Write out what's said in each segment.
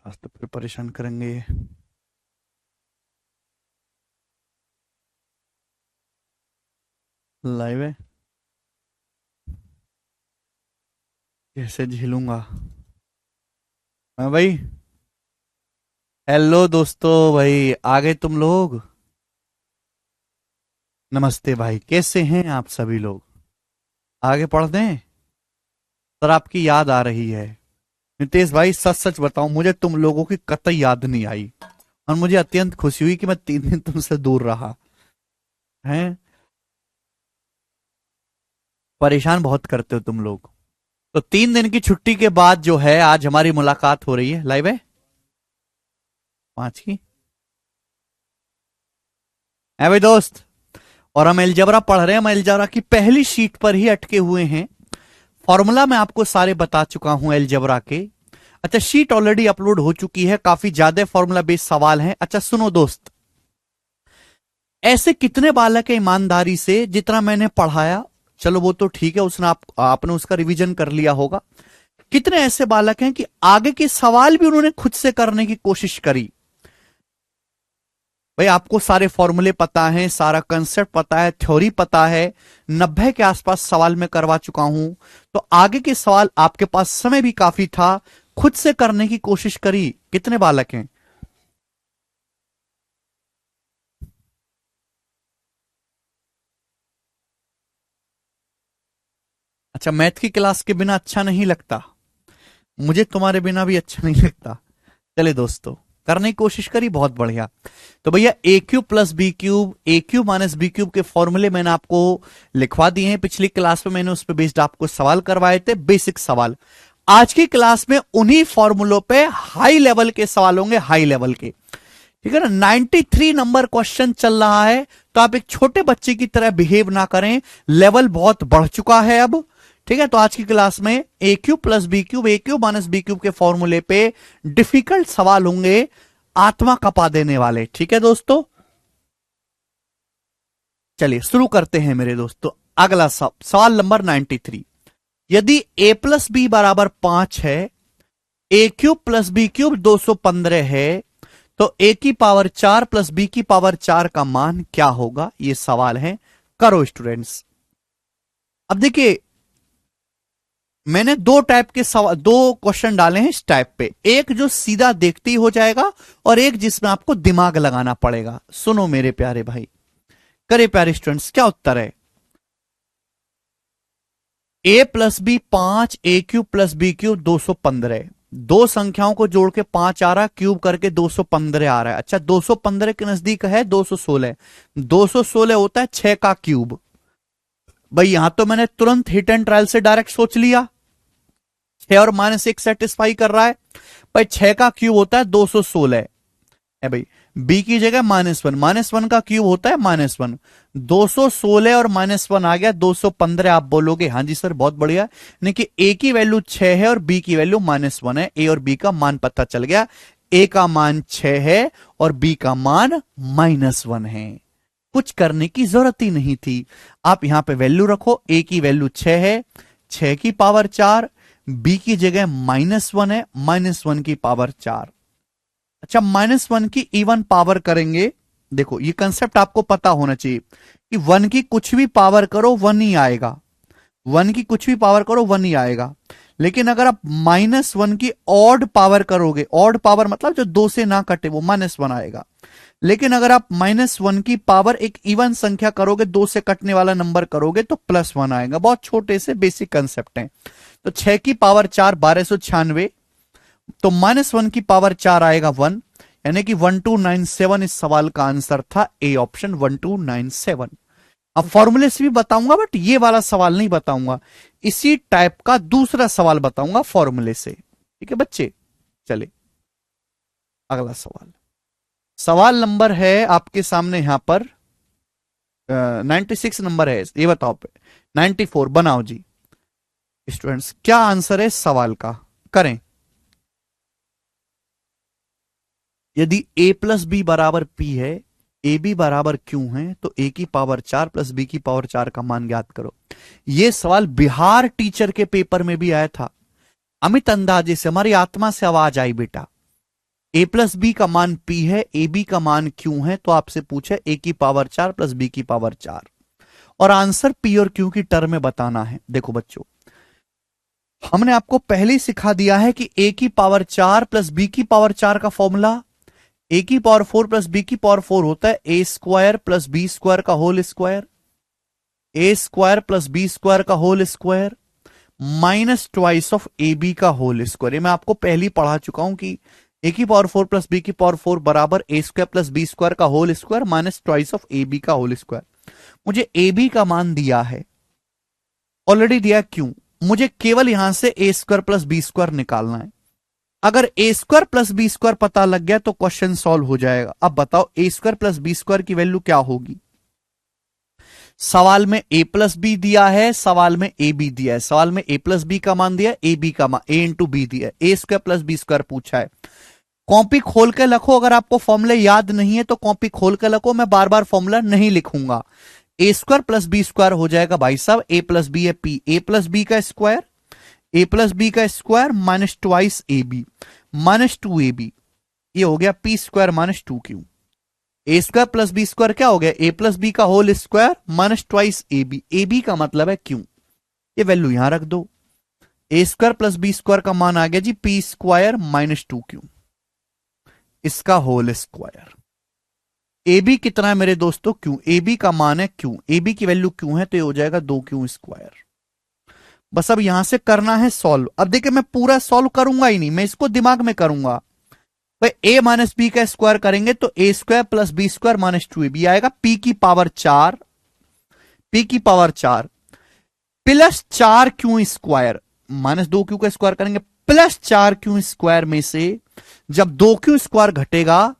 आज तो फिर परेशान करेंगे ये। लाइव है, कैसे झेलूंगा। हाँ भाई। हेलो दोस्तों, भाई आ गए तुम लोग। नमस्ते भाई, कैसे हैं आप सभी लोग। आगे पढ़ दें। सर आपकी याद आ रही है। नितेश भाई सच सच बताऊं, मुझे तुम लोगों की कतई याद नहीं आई। और मुझे अत्यंत खुशी हुई कि मैं 3 दिन तुमसे दूर रहा। हैं। परेशान बहुत करते हो तुम लोग। तो 3 दिन की छुट्टी के बाद जो है आज हमारी मुलाकात हो रही है। लाइव है 5 की। है भाई दोस्त। और हम अलजेब्रा पढ़ रहे हैं। हम अलजेब्रा की पहली शीट पर ही अटके हुए हैं। फॉर्मूला मैं आपको सारे बता चुका हूं अलजेब्रा के। अच्छा, शीट ऑलरेडी अपलोड हो चुकी है। काफी ज्यादा फॉर्मूला बेस्ड सवाल हैं। अच्छा सुनो दोस्त, ऐसे कितने बालक हैं ईमानदारी से जितना मैंने पढ़ाया। चलो वो तो ठीक है, उसने आपने उसका रिवीजन कर लिया होगा। कितने ऐसे बालक हैं कि आगे के सवाल भी उन्होंने खुद से करने की कोशिश करी। भाई आपको सारे फॉर्मूले पता हैं, सारा कंसेप्ट पता है, थ्योरी पता है। 90 के आसपास सवाल मैं करवा चुका हूं। तो आगे के सवाल आपके पास समय भी काफी था, खुद से करने की कोशिश करी। कितने बालक हैं। अच्छा, मैथ की क्लास के बिना अच्छा नहीं लगता। मुझे तुम्हारे बिना भी अच्छा नहीं लगता। चले दोस्तों, करने की कोशिश करी, बहुत बढ़िया। तो भैया ए cube plus b cube, a cube minus b cube के फॉर्मूले मैंने आपको लिखवा दिए हैं। पिछली क्लास में मैंने उस पर बेस्ड आपको सवाल करवाए थे, बेसिक सवाल। आज की क्लास में उन्हीं फॉर्मूलों पे हाई लेवल के सवाल होंगे, हाई लेवल के। ठीक है ना। 93 नंबर क्वेश्चन चल रहा है, तो आप एक छोटे बच्चे की तरह बिहेव ना करें। लेवल बहुत बढ़ चुका है अब। ठीक है, तो आज की क्लास में ए cube plus b cube, a cube minus b cube के फॉर्मूले पे डिफिकल्ट सवाल होंगे, आत्मा कपा देने वाले। ठीक है दोस्तों, चलिए शुरू करते हैं मेरे दोस्तों। अगला सवाल नंबर 93। यदि ए प्लस बी बराबर 5 है, a cube plus b cube 215 है, तो ए की पावर 4 प्लस बी की पावर 4 का मान क्या होगा। ये सवाल है। करो स्टूडेंट्स। अब देखिए, मैंने दो टाइप के सवाल, दो क्वेश्चन डाले हैं इस टाइप पे। एक जो सीधा देखते ही हो जाएगा, और एक जिसमें आपको दिमाग लगाना पड़ेगा। सुनो मेरे प्यारे भाई, करे प्यारे स्टूडेंट्स, क्या उत्तर है। A plus b 5, A cube plus b cube 215। दो संख्याओं को जोड़ के 5 आ रहा है, क्यूब करके 215 आ रहा है। अच्छा, 215 के नजदीक है 216। 216 होता है 6 का क्यूब। भाई यहां तो मैंने तुरंत हिट एंड ट्रायल से डायरेक्ट सोच लिया। 6 और -1 सेटिस्फाई कर रहा है। भाई 6 का क्यूब होता है 216 है भाई। बी की जगह -1, -1 का क्यूब होता है -1। 216 और -1 आ गया 215। आप बोलोगे हाँ जी सर बहुत बढ़िया। यानी कि ए की वैल्यू 6 है और बी की वैल्यू -1 है। ए और बी का मान पता चल गया। ए का मान 6 है और बी का मान -1 है। कुछ करने की जरूरत ही नहीं थी। आप यहां पे वैल्यू रखो। ए की वैल्यू 6 है, 6 की पावर 4। बी की जगह -1 है, -1 की पावर 4। अच्छा, -1 की इवन पावर करेंगे। देखो ये कंसेप्ट आपको पता होना चाहिए कि 1 की कुछ भी पावर करो 1 ही आएगा। 1 की कुछ भी पावर करो 1 ही आएगा। लेकिन अगर आप -1 की ऑड पावर करोगे, ऑड पावर मतलब जो 2 से ना कटे, वो -1 आएगा। लेकिन अगर आप -1 की पावर एक इवन संख्या करोगे, 2 से कटने वाला नंबर करोगे, तो +1 आएगा। बहुत छोटे से बेसिक कंसेप्ट हैं। तो 6 की पावर 4 1296। तो -1 की पावर 4 आएगा 1, यानी कि 1297 इस सवाल का आंसर था। A option 1297। अब फॉर्मूले से भी बताऊंगा, बट ये वाला सवाल नहीं बताऊंगा। इसी टाइप का दूसरा सवाल बताऊंगा फॉर्मूले से। ठीक है बच्चे, चले अगला सवाल। सवाल नंबर है आपके सामने यहां पर 96 नंबर है। ये बताओ पे 94 बनाओ जी। स्टूडेंट्स क्या आंसर है इस सवाल का, करें। यदि a प्लस बी बराबर p है, ए बी बराबर क्यू है, तो a की पावर 4 प्लस बी की पावर 4 का मान ज्ञात करो। यह सवाल बिहार टीचर के पेपर में भी आया था। अमित अंदाजे से हमारी आत्मा से आवाज आई बेटा। ए प्लस बी का मान पी है, ए बी का मान क्यू है, तो आपसे पूछे ए की पावर 4 प्लस बी की पावर 4 और आंसर पी और क्यू की टर्म में बताना है। देखो बच्चों, हमने आपको पहले ही सिखा दिया है कि ए की पावर 4 प्लस बी की पावर 4 का फॉर्मूला ए की पावर 4 प्लस बी की पावर 4 होता है ए स्क्वायर प्लस बी स्क्वायर का होल स्क्वायर, ए स्क्वायर प्लस बी स्क्वायर का whole square minus twice of A B का होल स्क्वायर। ये मैं आपको पहले ही पढ़ा चुका हूं कि ए की पावर 4 प्लस बी की पावर 4 बराबर ए स्क्वायर प्लस बी स्क्वायर का whole square minus twice of A B का होल स्क्वायर। मुझे ए बी का मान दिया है, ऑलरेडी दिया, क्यों? मुझे केवल यहां से a square plus B square निकालना है। अगर ए स्क्वायर प्लस बी स्क्वायर पता लग गया तो क्वेश्चन सॉल्व हो जाएगा। अब बताओ ए स्क्वायर प्लस बी स्क्वायर की वैल्यू क्या होगी? सवाल में ए प्लस बी दिया है, सवाल में ए बी दिया है, सवाल में ए प्लस बी का मान दिया है, ए बी का मान ए इंटू बी दिया है, ए स्क्वायर प्लस बी स्क्वायर पूछा है। कॉपी खोल के लिखो, अगर आपको फॉर्मूले याद नहीं है तो कॉपी खोल के लिखो, मैं बार बार फॉर्मूला नहीं लिखूंगा। A square plus B square हो जाएगा भाई साहब, ए प्लस बी है पी, ए प्लस बी का स्क्वायर, ए प्लस बी का square minus twice A B minus 2 A B, ये हो गया P square minus 2 Q. A square plus B square क्या हो गया? ए प्लस बी का whole square minus twice A B, A B का मतलब है क्यू। ये वैल्यू यहां रख दो, ए स्क्वायर प्लस बी स्क्वायर का मान आ गया G P square minus 2 Q, इसका होल स्क्वायर। ए बी कितना है मेरे दोस्तों? क्यू। ए बी का मान है क्यू, ए बी की वैल्यू क्यू है तो ये हो जाएगा 2 क्यू स्क्वायर। बस अब यहां से करना है सॉल्व। अब देखिए मैं पूरा सॉल्व करूंगा ही नहीं, मैं इसको दिमाग में करूंगा। भाई ए माइनस बी का स्क्वायर करेंगे तो a square plus B square minus 2 A b आएगा, पी की पावर 4, पी की power 4 plus 4 q square minus 2 q का स्क्वायर करेंगे प्लस 4 क्यू स्क्वायर में से जब 2 क्यू स्क्वायर घटेगा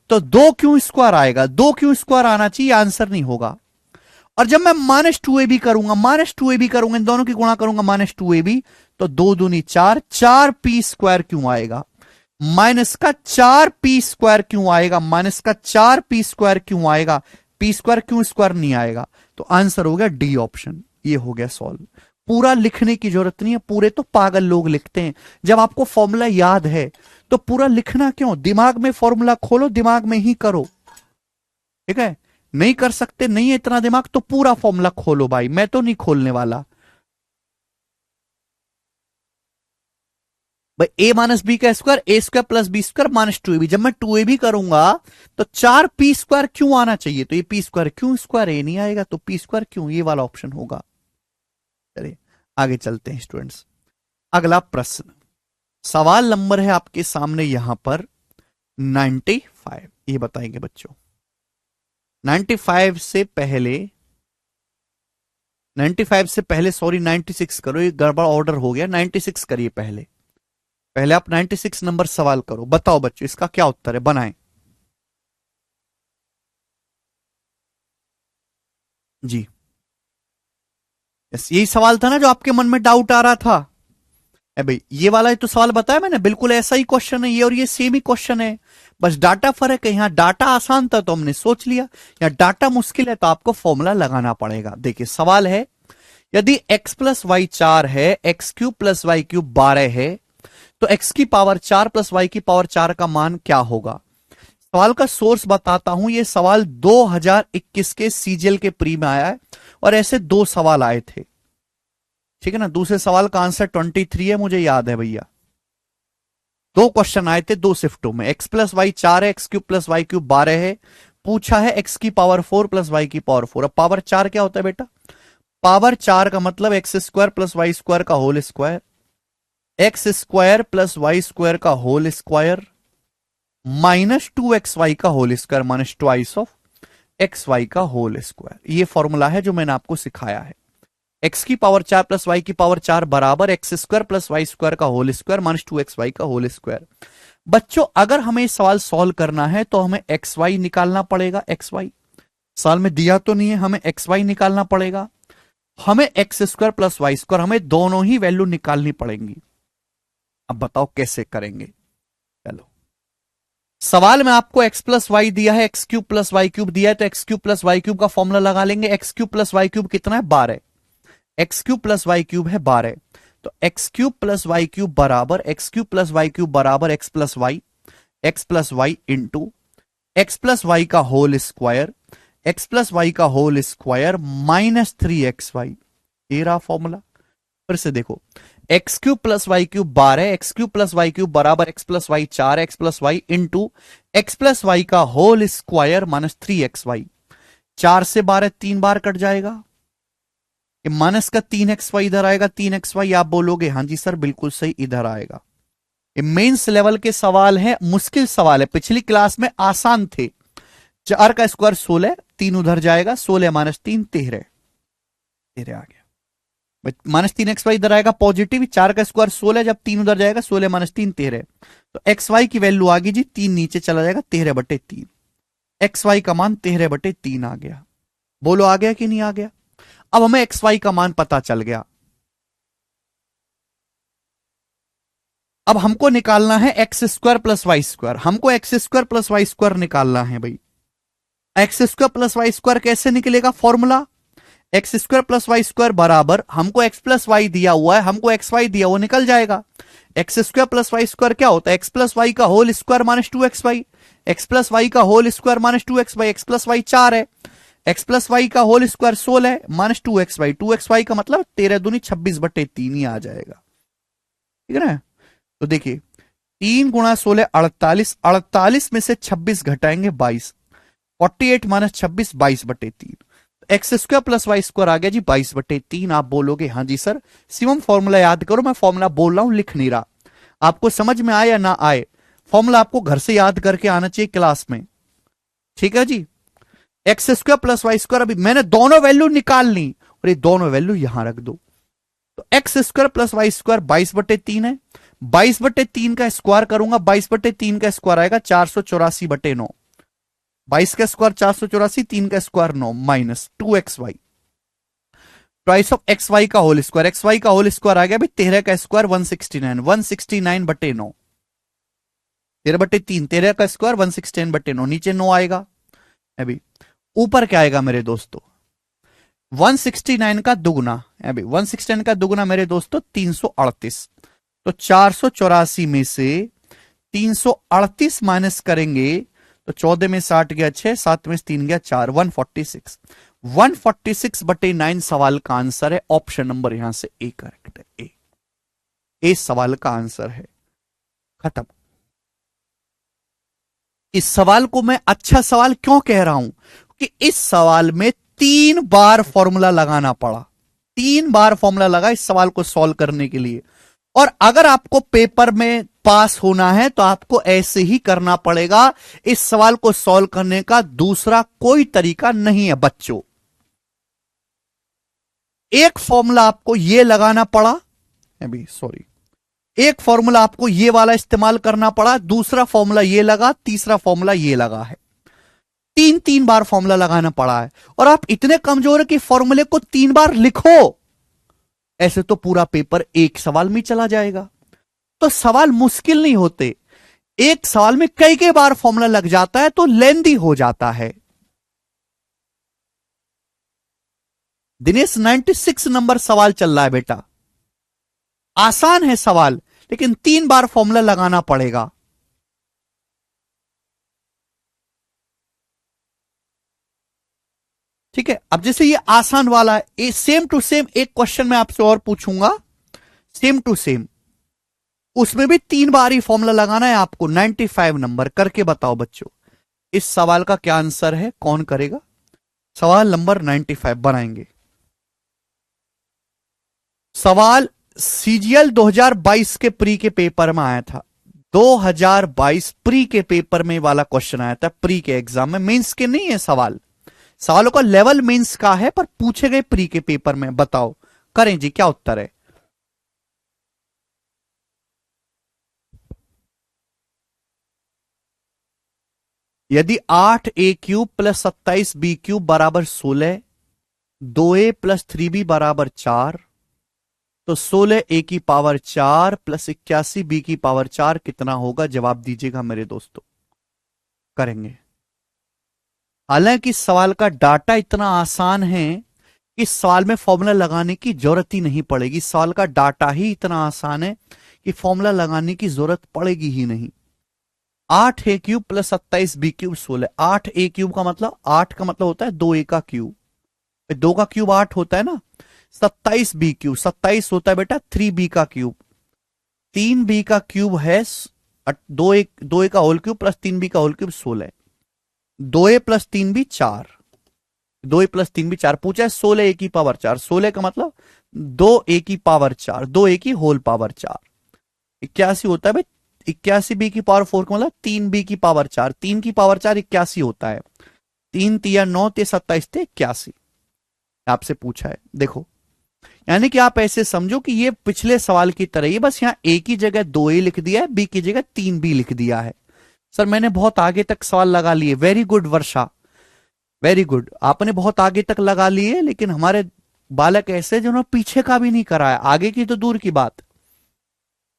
तो 2 क्यू स्क्वायर आएगा, 2 क्यू स्क्वायर आना चाहिए, आंसर नहीं होगा। और जब मैं माइनस 2 ए बी करूंगा, माइनस 2 ए बी करूंगा, इन दोनों की गुणा करूंगा माइनस 2 ए बी, तो 2 दूनी 4, 4 पी स्क्वायर क्यों आएगा? माइनस का 4 पी स्क्वायर क्यों आएगा? माइनस का 4 पी स्क्वायर क्यों आएगा? पी स्क्वायर क्यों स्क्वायर नहीं आएगा? तो आंसर हो गया डी ऑप्शन। ये हो गया सॉल्व। पूरा लिखने की जरूरत नहीं है, पूरे तो पागल लोग लिखते हैं। जब आपको फॉर्मूला याद है तो पूरा लिखना क्यों? दिमाग में फॉर्मूला खोलो, दिमाग में ही करो, ठीक है? नहीं कर सकते, नहीं है इतना दिमाग, तो पूरा फॉर्मूला खोलो भाई, मैं तो नहीं खोलने वाला। भाई ए माइनस बी का स्क्वायर, ए square plus B square minus 2 ए बी, जब मैं 2 ए बी करूंगा तो 4 पी स्क्वायर क्यों आना चाहिए? तो ये पी स्क्वायर क्यों स्क्वायर ए नहीं आएगा, तो पी स्क्वायर क्यों, ये वाला ऑप्शन होगा। चलिए आगे चलते हैं स्टूडेंट्स। अगला प्रश्न, सवाल नंबर है आपके सामने यहां पर 95। ये बताएंगे बच्चों 95 से पहले, 95 से पहले सॉरी 96 करो, ये गड़बड़ ऑर्डर हो गया। 96 करिए पहले, पहले आप 96 नंबर सवाल करो। बताओ बच्चों इसका क्या उत्तर है, बनाएं जी। यही सवाल था ना जो आपके मन में डाउट आ रहा था। भाई ये वाला तो सवाल बताया मैंने, बिल्कुल ऐसा ही क्वेश्चन है ये, और ये सेम ही क्वेश्चन है, बस डाटा फर्क है। यहां डाटा आसान था तो हमने सोच लिया, या डाटा मुश्किल है तो आपको फॉर्मूला लगाना पड़ेगा। देखिए सवाल है, यदि x प्लस वाई 4 है, x cube plus Y cube 12 है, तो x की पावर 4 प्लस वाई की पावर 4 का मान क्या होगा? सवाल का सोर्स बताता हूं, ये सवाल 2021 के सीजीएल के प्री में आया है और ऐसे 2 सवाल आए थे, ठीक है ना। दूसरे सवाल का आंसर 23 है, मुझे याद है भैया। 2 क्वेश्चन आए थे 2 शिफ्टों में। एक्स प्लस वाई 4 है, x cube plus Y cube 12 है, पूछा है एक्स की पावर 4 प्लस वाई की पावर 4। अब पावर 4 क्या होता है बेटा? पावर 4 का मतलब x square plus Y square का whole square, x square plus Y square का होल स्क्वायर माइनस 2xy का whole square minus twice of xy का होल स्क्वायर। ये फॉर्मूला है जो मैंने आपको सिखाया है। x की पावर 4 प्लस वाई की पावर 4 बराबर x square plus Y square का होल स्क्वायर माइनस 2xy का होल स्क्वायर। बच्चों अगर हमें सवाल सॉल्व करना है तो हमें xy निकालना पड़ेगा। xy सवाल में दिया तो नहीं है, हमें xy निकालना पड़ेगा। हमें X square plus Y square, हमें दोनों ही वैल्यू निकालनी पड़ेंगी। अब बताओ कैसे करेंगे? चलो सवाल में आपको x प्लस वाई दिया है, x cube plus Y cube दिया है, तो x cube plus Y cube का फॉर्मूला लगा लेंगे। X cube plus Y cube कितना है? 12। X cube plus Y cube है 12, तो x cube plus Y cube बराबर x cube plus Y cube बराबर x plus y. X plus y into x plus y का whole square, x plus y का whole square minus 3xy, ये रहा formula. फिर से देखो, x cube plus Y cube 12, x cube plus Y cube बराबर x plus Y 4, x plus y into x plus y का whole square minus 3xy। 4 से 12 3 बार cut जाएगा, ये माइनस का 3xy इधर आएगा, 3xy आप बोलोगे हाँ जी सर बिल्कुल सही इधर आएगा। ये मेंस लेवल के सवाल है, मुश्किल सवाल है, पिछली क्लास में आसान थे। 4 का स्क्वायर 16, 3 उधर जाएगा, 16 माइनस 3 13, 13 आ गया। माइनस 3xy इधर आएगा पॉजिटिव, 4 का स्क्वायर 16, जब 3 उधर जाएगा 16 माइनस 3 13, तो xy की वैल्यू आ गई जी 3 नीचे चला जाएगा 13/3, xy का मान 13/3 आ गया। बोलो आ गया कि नहीं आ गया? अब हमें xy का मान पता चल गया। अब हमको निकालना है x square plus Y square, हमको x square plus Y square निकालना है भाई। X square plus Y square कैसे निकलेगा? Formula x square plus Y square बराबर, हमको एक्स प्लस वाई दिया हुआ है, हमको एक्स वाई दिया वो निकल जाएगा। X square plus Y square क्या होता है? एक्स प्लस वाई का whole square minus 2xy, x plus y का whole square minus 2xy, x plus Y 4 है, एक्स प्लस वाई का होल स्क्वायर 16 है माइनस 2xy, 2xy का मतलब 13 दूनी 26/3 ही आ जाएगा, ठीक है ना। तो देखिए 3 गुणा 16 48, 48 में से 26 घटाएंगे 22, 48 minus 26 22/3, x square plus Y square आ गया जी 22/3। आप बोलोगे हाँ जी सर, सिमम फॉर्मूला याद करो, मैं फॉर्मूला बोल रहा हूं लिख नहीं रहा, आपको समझ में आए या ना आए, फॉर्मूला आपको घर से याद करके आना चाहिए क्लास में, ठीक है जी। X square plus Y square, अभी मैंने दोनों वैल्यू निकाल ली और ये दोनों वैल्यू यहां रख दो, तो x square plus Y square 22/3 है, 22/3 का स्क्वायर करूंगा, 22/3 का स्क्वायर आएगा 484/9, 22 का स्क्वायर 484, 3 का square 9 minus 2xy, twice of xy का होल स्क्वायर, xy का होल स्क्वायर आ गया भाई 13 का स्क्वायर 169, 169/9, 13/3, 13 का स्क्वायर 169/9, नीचे 9 आएगा। अभी ऊपर क्या आएगा मेरे दोस्तों? 169 का दुगुना, अभी 169 का दुगुना मेरे दोस्तों 338, तो 484 में से 338 माइनस करेंगे तो 14 में 60 गया 6, 7 में 3 गया 4, 146, 146/9 सवाल का आंसर है। ऑप्शन नंबर यहां से ए करेक्ट है, ए सवाल का आंसर है। खत्म। इस सवाल को मैं अच्छा सवाल क्यों कह रहा हूं कि इस सवाल में 3 बार फॉर्मूला लगाना पड़ा, 3 बार फॉर्मूला लगा इस सवाल को सॉल्व करने के लिए, और अगर आपको पेपर में पास होना है तो आपको ऐसे ही करना पड़ेगा, इस सवाल को सॉल्व करने का दूसरा कोई तरीका नहीं है बच्चों। एक फॉर्मूला आपको यह लगाना पड़ा, अभी सॉरी, एक फॉर्मूला आपको ये वाला इस्तेमाल करना पड़ा, दूसरा फॉर्मूला ये लगा, तीसरा फॉर्मूला ये लगा है, 3 बार फॉर्मूला लगाना पड़ा है। और आप इतने कमजोर है कि फॉर्मूले को 3 बार लिखो, ऐसे तो पूरा पेपर एक सवाल में चला जाएगा। तो सवाल मुश्किल नहीं होते, एक सवाल में कई कई बार फॉर्मूला लग जाता है तो लेंदी हो जाता है। दिनेश 96 नंबर सवाल चल रहा है बेटा, आसान है सवाल, लेकिन 3 बार फॉर्मूला लगाना पड़ेगा। ठीक है, अब जैसे ये आसान वाला है, सेम टू सेम एक क्वेश्चन मैं आपसे और पूछूंगा, सेम टू सेम, उसमें भी 3 बार ही फॉर्मूला लगाना है आपको। 95 नंबर करके बताओ बच्चों, इस सवाल का क्या आंसर है, कौन करेगा? सवाल नंबर 95 बनाएंगे। सवाल सीजीएल 2022 के प्री के पेपर में आया था, 2022 प्री के पेपर में वाला क्वेश्चन आया था, प्री के एग्जाम में, मेंस के नहीं है सवाल, सवालों का लेवल मेंस का है पर पूछे गए प्री के पेपर में। बताओ करें जी, क्या उत्तर है? यदि 8a³ प्लस 27b³ बराबर 16, 2a प्लस 3b बराबर 4, तो 16a की पावर 4 प्लस 81b की पावर 4 कितना होगा? जवाब दीजिएगा मेरे दोस्तों, करेंगे। हालांकि सवाल का डाटा इतना आसान है कि सवाल में फॉर्मूला लगाने की जरूरत ही नहीं पड़ेगी, सवाल का डाटा ही इतना आसान है कि फॉर्मूला लगाने की जरूरत पड़ेगी ही नहीं। 8 ए क्यूब प्लस 27 बी क्यूब 16। 8 ए क्यूब का मतलब, 8 का मतलब होता है 2 ए का क्यूब, 2 का क्यूब 8 होता है ना। 27 बी क्यूब, 27 होता है बेटा 3 बी का क्यूब, 3 बी का क्यूब है 2 ए का होल क्यूब प्लस 3 बी का होल क्यूब 16। 2 ए प्लस 3 बी 4, 2 ए प्लस 3 बी 4। पूछा है 16 ए की पावर 4, 16 का मतलब 2 ए की पावर 4, 2 ए की होल पावर 4। 81 होता है भाई, 81 बी की पावर 4 का मतलब 3 बी की पावर 4, 3 की पावर 4 81 होता है। 3 तिया 9 ते 27 थे 81, आपसे पूछा है। देखो यानी कि आप ऐसे समझो कि ये पिछले सवाल की तरह ही, बस यहां ए की जगह 2 ए लिख दिया है, बी की जगह 3 बी लिख दिया है। सर मैंने बहुत आगे तक सवाल लगा लिए, वेरी गुड वर्षा, वेरी गुड, आपने बहुत आगे तक लगा लिए, लेकिन हमारे बालक ऐसे जिन्होंने पीछे का भी नहीं कराया, आगे की तो दूर की बात।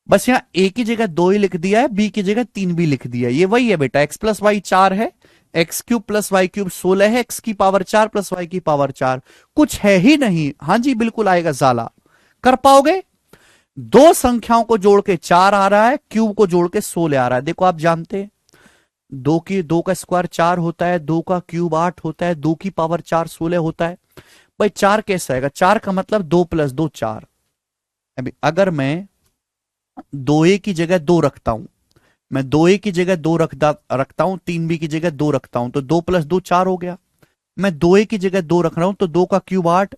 बस यहां ए की जगह 2 ही लिख दिया है, बी की जगह 3 भी लिख दिया है। ये वही है बेटा, एक्स प्लस वाई 4 है, x cube plus Y cube 16 है, एक्स की पावर 4 प्लस वाई की पावर 4, कुछ है ही नहीं। हाँ जी बिल्कुल आएगा जाला, कर पाओगे। दो संख्याओं को जोड़ के 4 आ रहा है, क्यूब को जोड़ के 16 आ रहा है। देखो आप जानते हैं दो का स्क्वायर 4 होता है, 2 का क्यूब 8 होता है, 2 की पावर 4 16 होता है। भाई 4 कैसे आएगा, 4 का मतलब 2 प्लस 2 4। अभी अगर मैं 2 ए की जगह 2 रखता हूं, मैं 2 ए की जगह 2 रखता हूं, 3 बी की जगह 2 रखता हूं, तो 2 प्लस 2 4 हो गया। मैं 2 ए की जगह 2 रख रहा हूं तो 2 का क्यूब 8,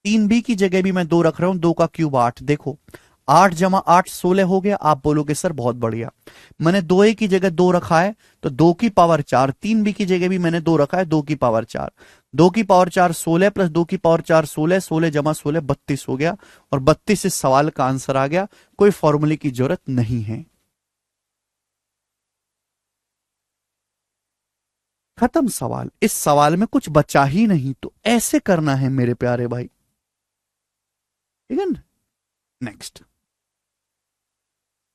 3 बी की जगह भी मैं 2 रख रहा हूं, 2 का क्यूब 8। देखो 8 जमा 8 16 हो गया। आप बोलोगे सर बहुत बढ़िया, मैंने 2 ए की जगह 2 रखा है तो 2 की पावर 4, 3 बी की जगह भी मैंने 2 रखा है, 2 की पावर 4, 2 की पावर 4 16 प्लस 2 की पावर 4 16, 16 जमा 16 32 हो गया, और 32 इस सवाल का आंसर आ गया। कोई फॉर्मूले की जरूरत नहीं है, खत्म सवाल। इस सवाल में कुछ बचा ही नहीं, तो ऐसे करना है मेरे प्यारे भाई, ठीक है ना। नेक्स्ट,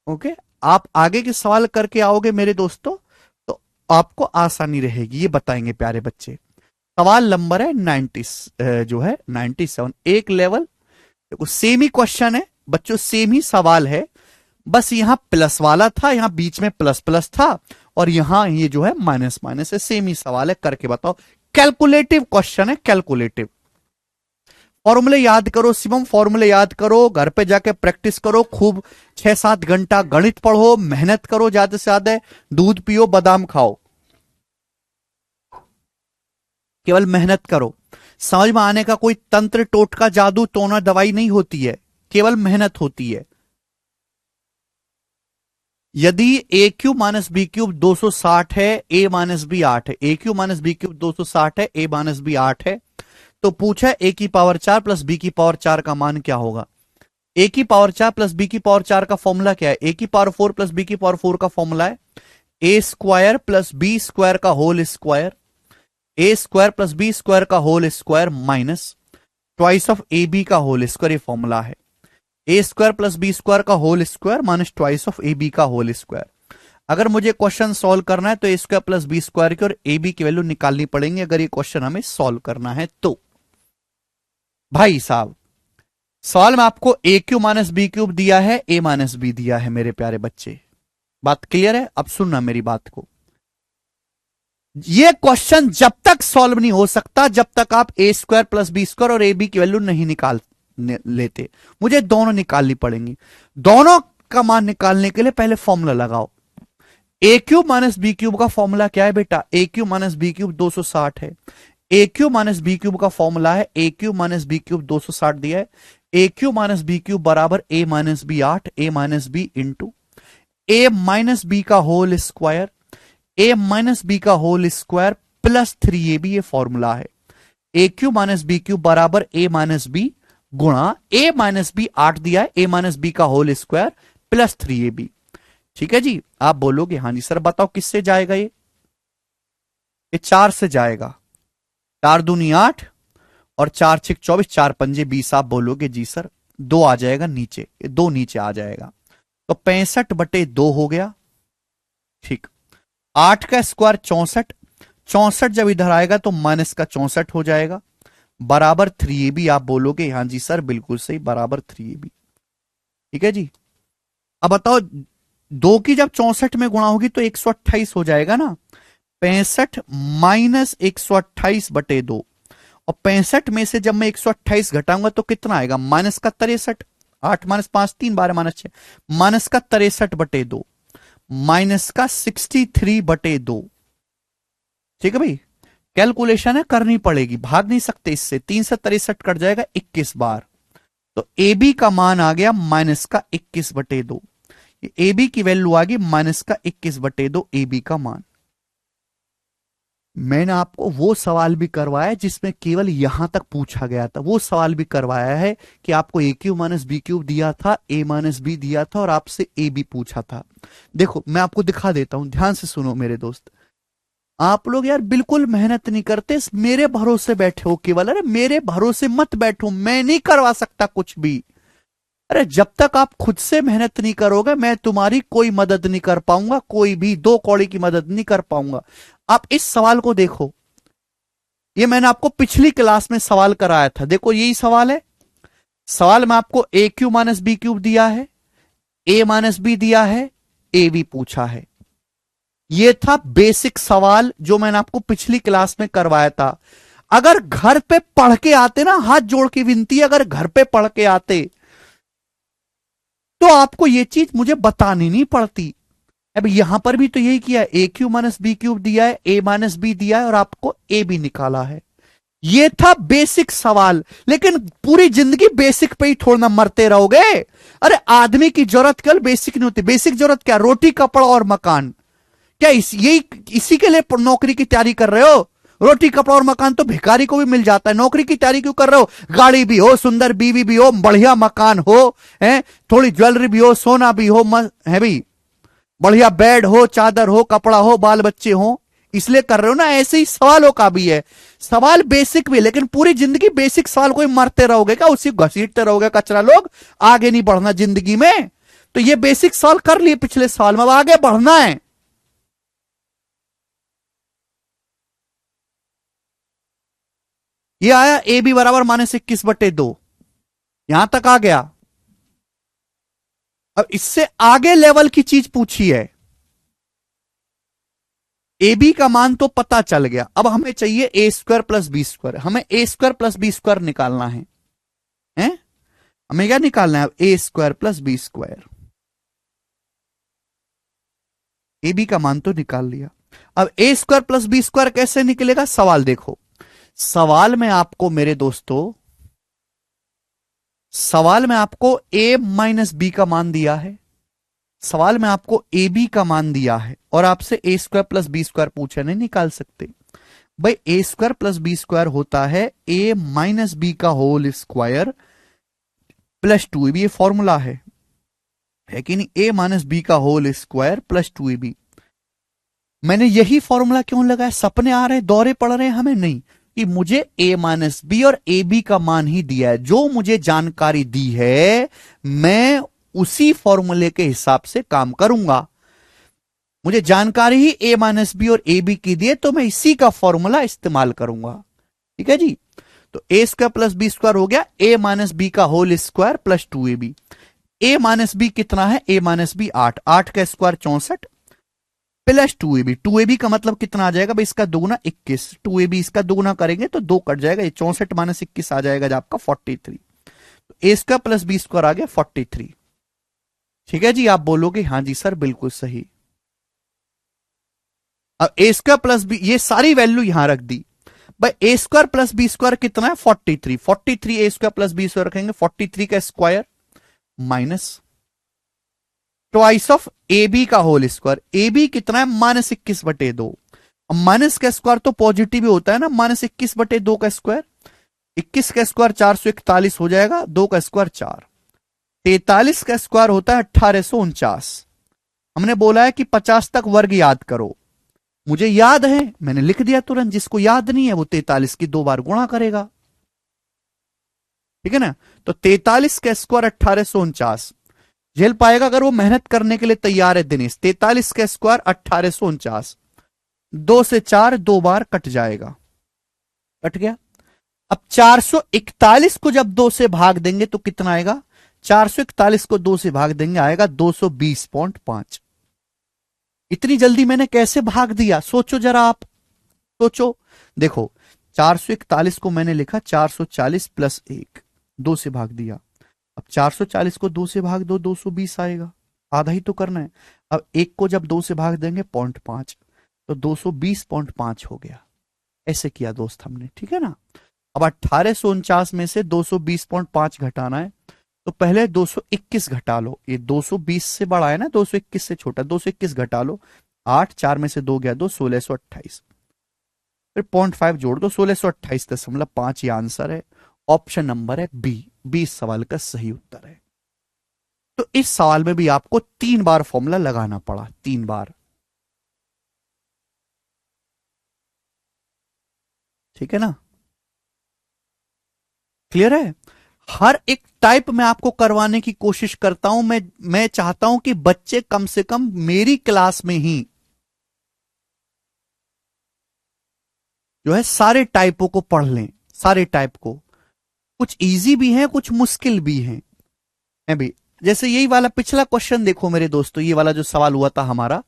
ओके, आप आगे के सवाल करके आओगे मेरे दोस्तों तो आपको आसानी रहेगी, ये बताएंगे प्यारे बच्चे। सवाल नंबर है 90, जो है 97, एक लेवल। देखो सेम ही क्वेश्चन है बच्चों, सेम ही सवाल है, बस यहां प्लस वाला था, यहां बीच में प्लस प्लस था, और यहां ये जो है माइनस माइनस है। सेम ही सवाल है, करके बताओ। कैलकुलेटिव क्वेश्चन है, कैलकुलेटिव। फॉर्मूले याद करो शिवम, फॉर्मूले याद करो, घर पे जाके प्रैक्टिस करो खूब, 6-7 घंटा गणित पढ़ो, मेहनत करो ज्यादा से ज्यादा, दूध पियो बादाम खाओ, केवल मेहनत करो। समझ में आने का कोई तंत्र टोटका जादू टोना दवाई नहीं होती है, केवल मेहनत होती है। यदि a cube minus b cube 260 है, ए माइनस बी 8 है, a cube minus b cube 260 है, ए माइनस बी 8 है, तो पूछा ए की पावर 4 प्लस बी की पावर 4 का मान क्या होगा। ए की पावर 4 प्लस बी की पावर 4 का फॉर्मूला क्या है, ए की पावर 4 प्लस बी की पावर 4 का फॉर्मूला है ए स्क्वायर प्लस बी स्क्वायर का होल स्क्वायर, ए स्क्वायर प्लस बी स्क्वायर का whole square minus twice of A B का होल स्क्वायर। ये फॉर्मूला है ए स्क्वायर प्लस बी स्क्वायर का whole square minus twice of A B का whole square. अगर मुझे question solve करना है तो a square plus B square की और ए बी की वैल्यू निकालनी पड़ेंगे, अगर ये क्वेश्चन हमें सॉल्व करना है तो। भाई साहब सवाल में आपको ए क्यूब माइनस बी क्यूब दिया है, ए माइनस बी दिया है मेरे प्यारे बच्चे, बात क्लियर है। अब सुनना मेरी बात को, ये क्वेश्चन जब तक सॉल्व नहीं हो सकता जब तक आप ए स्क्वायर प्लस बी स्क्वायर और ए बी की वैल्यू नहीं निकाल लेते। मुझे दोनों निकालनी पड़ेंगी। दोनों का मान निकालने के लिए पहले फॉर्मूला लगाओ। ए क्यूब माइनस बी क्यूब का फॉर्मूला क्या है बेटा, ए क्यूब माइनस बी क्यूब 260 है। A cube minus b cube का फॉर्मूला है a cube minus b cube 260 दिया है, a cube minus b cube बराबर a minus B 8, A minus b into a minus B का whole square, a minus B का whole square plus 3ab, ये formula है। A cube minus b cube बराबर a minus B गुणा ए minus B 8 दिया है, ए minus B का whole square plus 3ab। ठीक है जी, आप बोलोगे हाँ जी सर बताओ किससे जाएगा ये 4 से जाएगा, 4 दूनी 8 और 4 6 24, 4 पंजे 20। आप बोलोगे जी सर 2 आ जाएगा नीचे, ये 2 नीचे आ जाएगा, तो 65/2 हो गया। ठीक, 8 का स्क्वायर 64, 64 जब इधर आएगा तो माइनस का 64 हो जाएगा, बराबर 3ab। आप बोलोगे हाँ जी सर बिल्कुल सही, बराबर 3ab। ठीक है जी, अब बताओ 2 की जब 64 में गुणा होगी तो 128 हो जाएगा ना। 65 माइनस 128/2, और 65 में से जब मैं 128 घटाऊंगा तो कितना आएगा, माइनस का 63। 8 माइनस 5 3, 12 माइनस 6, माइनस का 63/2, माइनस का 63/2। ठीक है भाई, कैलकुलेशन है, करनी पड़ेगी, भाग नहीं सकते इससे। 3 से 63 कट जाएगा 21 बार, तो ए बी का मान आ गया माइनस का 21/2। ए बी की वैल्यू आ गई माइनस का 21/2 ए बी का मान। मैंने आपको वो सवाल भी करवाया जिसमें केवल यहां तक पूछा गया था, वो सवाल भी करवाया है कि आपको ए क्यूब माइनस बी क्यूब दिया था, ए माइनस बी दिया था, और आपसे ए बी पूछा था। देखो मैं आपको दिखा देता हूं, ध्यान से सुनो मेरे दोस्त। आप लोग यार बिल्कुल मेहनत नहीं करते, मेरे भरोसे बैठे हो केवल। अरे मेरे भरोसे मत बैठो, मैं नहीं करवा सकता कुछ भी। अरे जब तक आप खुद से मेहनत नहीं करोगे मैं तुम्हारी कोई मदद नहीं कर पाऊंगा, कोई भी 2 कौड़ी की मदद नहीं कर पाऊंगा। आप इस सवाल को देखो, ये मैंने आपको पिछली क्लास में सवाल कराया था, देखो यही सवाल है। सवाल में आपको ए क्यूब माइनस बी क्यूब दिया है, ए माइनस बी दिया है, ए बी पूछा है। ये था बेसिक सवाल जो मैंने आपको पिछली क्लास में करवाया था। अगर घर पे पढ़ के आते ना, हाथ जोड़ की विनती, अगर घर पे पढ़ के आते तो आपको ये चीज मुझे बतानी नहीं पड़ती। अब यहां पर भी तो यही किया है, a cube minus b cube दिया है, ए माइनस बी दिया है, और आपको ए बी निकाला है। ये था बेसिक सवाल। लेकिन पूरी जिंदगी बेसिक पे ही थोड़ा ना मरते रहोगे। अरे आदमी की जरूरत केवल बेसिक नहीं होती। बेसिक जरूरत क्या, रोटी कपड़ा और मकान। क्या यही इसी के लिए नौकरी की तैयारी कर रहे हो? रोटी कपड़ा और मकान तो भिखारी को भी मिल जाता है, नौकरी की तैयारी क्यों कर रहे हो? गाड़ी भी हो, सुंदर बीवी भी हो, बढ़िया मकान हो, है थोड़ी ज्वेलरी भी हो, सोना भी हो, है भी बढ़िया बेड हो, चादर हो, कपड़ा हो, बाल बच्चे हो, इसलिए कर रहे हो ना। ऐसे ही सवालों का भी है, सवाल बेसिक भी, लेकिन पूरी जिंदगी बेसिक सवाल को ही मरते रहोगे क्या? उसी घसीटते रहोगे कचरा, लोग आगे नहीं बढ़ना जिंदगी में। तो ये बेसिक सवाल कर लिए पिछले साल में, अब आगे बढ़ना है। ये आया ए बी बराबर -21/2, यहां तक आ गया। अब इससे आगे लेवल की चीज पूछी है। ए बी का मान तो पता चल गया, अब हमें चाहिए a square plus B square. हमें a square plus B square निकालना है, हैं? हमें क्या निकालना है? अब a square plus B square. A B का मान तो निकाल लिया, अब a square plus B square कैसे निकलेगा? सवाल देखो, सवाल में आपको मेरे दोस्तों, सवाल में आपको ए माइनस बी का मान दिया है, सवाल में आपको ए बी का मान दिया है, और आपसे ए स्क्वायर प्लस बी स्क्वायर पूछे, नहीं निकाल सकते भाई। A square plus B square होता है ए माइनस बी का होल स्क्वायर प्लस 2ab, ये फॉर्मूला है कि नहीं? ए माइनस बी का होल स्क्वायर प्लस 2ab। मैंने यही फॉर्मूला क्यों लगाया? सपने आ रहे हैं, दौरे पड़ रहे हैं हमें? नहीं, कि मुझे ए माइनस बी और ए बी का मान ही दिया है, जो मुझे जानकारी दी है मैं उसी फॉर्मूले के हिसाब से काम करूंगा। मुझे जानकारी ही ए माइनस बी और ए बी की दी है, तो मैं इसी का फॉर्मूला इस्तेमाल करूंगा। ठीक है जी, तो a square plus B square हो गया ए माइनस बी का होल स्क्वायर प्लस 2ab। ए माइनस बी कितना है? ए माइनस बी 8, 8 का स्क्वायर 64 प्लस 2ab। 2ab का मतलब कितना आ जाएगा भाई? इसका दोगुना 21, 2ab इसका दोगुना करेंगे तो 2 कट जाएगा, ये 64 माइनस 21 आ जाएगा आपका 43। तो a square plus B square आ गया 43। ठीक है जी, आप बोलोगे हाँ जी सर बिल्कुल सही। अब ए स्क्वायर प्लस बी, ये सारी वैल्यू यहां रख दी भाई। A square plus B square कितना है? 43। 43 a square plus B square रखेंगे, 43 का square minus twice of A B का होल स्क्वायर। ए बी कितना है? -21/2। माइनस का स्क्वायर तो पॉजिटिव ही होता है ना, -21/2 का स्क्वायर, 21 का स्क्वायर 441 हो जाएगा, 2 का स्क्वायर 4। 43 का स्क्वायर होता है 1849। हमने बोला है कि 50 तक वर्ग याद करो, मुझे याद है मैंने लिख दिया तुरंत। जिसको याद नहीं है वो 43 की 2 बार गुणा करेगा। ठीक है ना? तो 43 का स्क्वायर 1849 झेल पाएगा अगर वो मेहनत करने के लिए तैयार है दिनेश। 43 का स्क्वायर 1849, 2 से 4 2 बार कट जाएगा, कट गया। अब 441 को जब 2 से भाग देंगे तो कितना आएगा? 441 को 2 से भाग देंगे, आएगा 220.5। इतनी जल्दी मैंने कैसे भाग दिया, सोचो जरा आप, सोचो। देखो 441 को मैंने लिखा 440 प्लस 1, 2 से भाग दिया। अब 440 को 2 से भाग दो, 220 आएगा, आधा ही तो करना है। अब 1 को जब 2 से भाग देंगे 0.5, तो 220.5 हो गया। ऐसे किया दोस्त हमने, ठीक है ना। अब 1849 में से 220.5 घटाना है, तो पहले 221 घटा लो। ये 220 से बड़ा है ना, 221 से छोटा, 221 घटा लो। 8, 4 में से 2 गया 2, 1628। फिर 0.5 जोड़ दो, 1628.5 ये आंसर है। ऑप्शन नंबर है बी, 20 सवाल का सही उत्तर है। तो इस सवाल में भी आपको 3 बार फॉर्मूला लगाना पड़ा, 3 बार, ठीक है ना। क्लियर है। हर एक टाइप में आपको करवाने की कोशिश करता हूं मैं चाहता हूं कि बच्चे कम से कम मेरी क्लास में ही जो है सारे टाइपों को पढ़ लें, सारे टाइप को। कुछ इजी भी हैं, कुछ मुश्किल भी हैं। मैं भी जैसे यही वाला पिछला क्वेश्चन देखो मेरे दोस्तों, ये वाला जो सवाल हुआ था हमारा,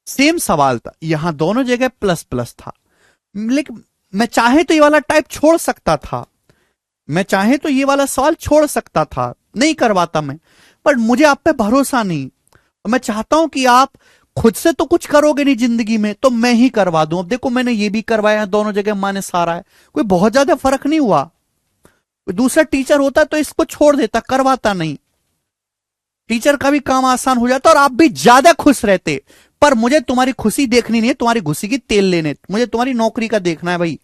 सेम सवाल था, यहां दोनों जगह प्लस प्लस था। लेकिन मैं चाहे तो ये वाला टाइप छोड़ सकता था, मैं चाहे तो ये वाला सवाल छोड़ सकता था, नहीं करवाता मैं, पर मुझे आप पे भरोसा नहीं। मैं चाहता हूं कि आप खुद से तो कुछ करोगे नहीं जिंदगी में, तो मैं ही करवा दूं। अब देखो मैंने ये भी करवाया, दोनों जगह माइनस आ रहा है, कोई बहुत ज्यादा फर्क नहीं हुआ। कोई दूसरा टीचर होता तो इसको छोड़ देता, करवाता नहीं, टीचर का भी काम आसान हो जाता और आप भी ज्यादा खुश रहते। पर मुझे तुम्हारी खुशी देखनी नहीं है, तुम्हारी खुशी की तेल लेने, मुझे तुम्हारी नौकरी का देखना है भाई।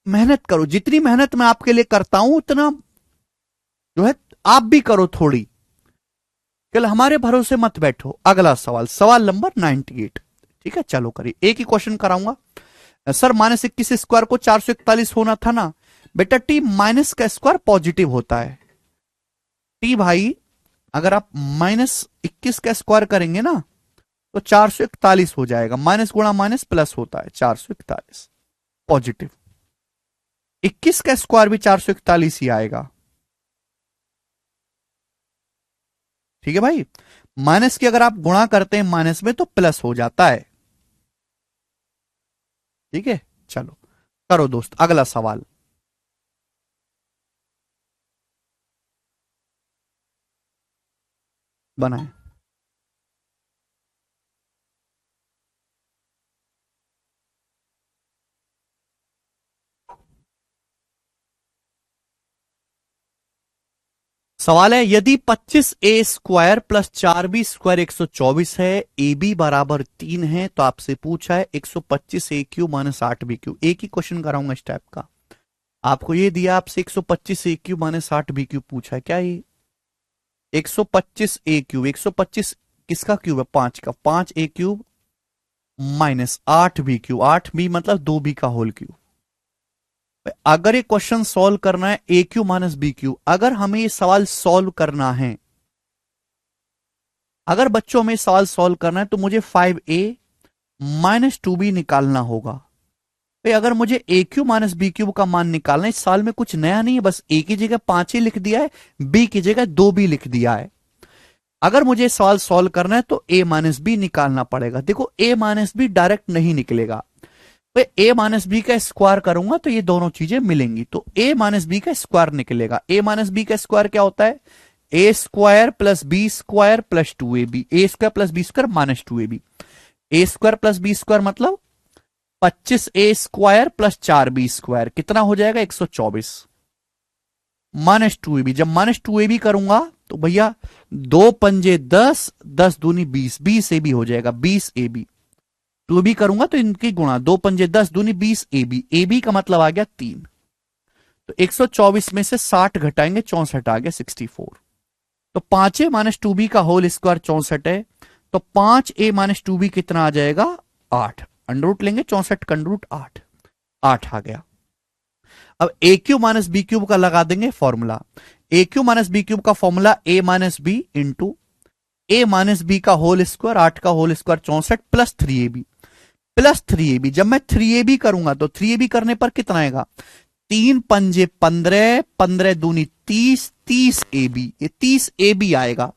मेहनत करो, जितनी मेहनत मैं आपके लिए करता हूं उतना जो है आप भी करो थोड़ी। कल हमारे भरोसे मत बैठो। अगला सवाल, सवाल नंबर 98, ठीक है। चलो करिए, एक ही क्वेश्चन कराऊंगा। सर -21 स्क्वायर को 441 होना था ना बेटा। टी माइनस का स्क्वायर पॉजिटिव होता है। टी भाई अगर आप -21 का स्क्वायर करेंगे ना तो 441 हो जाएगा। माइनस गुणा माइनस प्लस होता है, 441 पॉजिटिव। 21 का स्क्वायर भी 441 ही आएगा, ठीक है भाई। माइनस की अगर आप गुणा करते हैं माइनस में तो प्लस हो जाता है, ठीक है। चलो करो दोस्त अगला सवाल। बनाए। सवाल है, यदि 25a² प्लस 4b² 124 है, ए बी बराबर 3 है, तो आपसे पूछा है 125a³ माइनस 8b³। एक ही क्वेश्चन कराऊंगा इस टाइप का। आपको ये दिया, आपसे 125a³ माइनस 8b³ पूछा है क्या। ये 125a³ 125 किसका क्यूब है, 5 का, 5a³ माइनस 8b³ 8b मतलब 2b का होल क्यूब। अगर ये क्वेश्चन सॉल्व करना है a³ माइनस b³, अगर हमें ये सवाल सॉल्व करना है, अगर बच्चों में सवाल सॉल्व करना है तो मुझे 5a माइनस 2b निकालना होगा। भाई अगर मुझे a³ माइनस b³ का मान निकालना है, इस साल में कुछ नया नहीं है, बस a की जगह 5 ही लिख दिया है, b की जगह 2b लिख दिया है। अगर मुझे सवाल सॉल्व करना है तो a माइनस बी निकालना पड़ेगा। देखो a माइनस बी डायरेक्ट नहीं निकलेगा, ए माइनस बी का स्क्वायर करूंगा तो ये दोनों चीजें मिलेंगी, तो ए माइनस बी का स्क्वायर निकलेगा। ए माइनस बी का स्क्वायर क्या होता है, a² plus b² plus 2ab, a² plus b² minus 2ab। a² plus b² मतलब 25a² प्लस 4b² कितना हो जाएगा 124 माइनस 2ab। जब माइनस 2ab करूंगा तो भैया 2 पंजे 10, 10 दूनी 20, 20ab हो जाएगा, 20ab। 2b करूंगा तो इनकी गुणा, 2 पंजे 10 दूनी 20ab, ab का मतलब आ गया 3। तो 124 में से 60 घटाएंगे, 64 आ गया 64। तो 5a माइनस 2b का होल स्क्वायर 64 है, तो 5a माइनस 2b कितना आ जाएगा 8। अंडर रूट लेंगे, 64 का अंडर रूट 8, 8 आ गया। अब a³ माइनस b³ का लगा देंगे फॉर्मूला। a³ माइनस b³ का formula a minus b into a minus B का होल स्क्वायर, 8 का whole square 64 plus 3ab। Plus 3ab। जब मैं 3ab करूंगा तो 3ab करने पर कितना आएगा, 3 पंजे 15, 15 दूनी 30, 30ab, ये 30ab आएगा।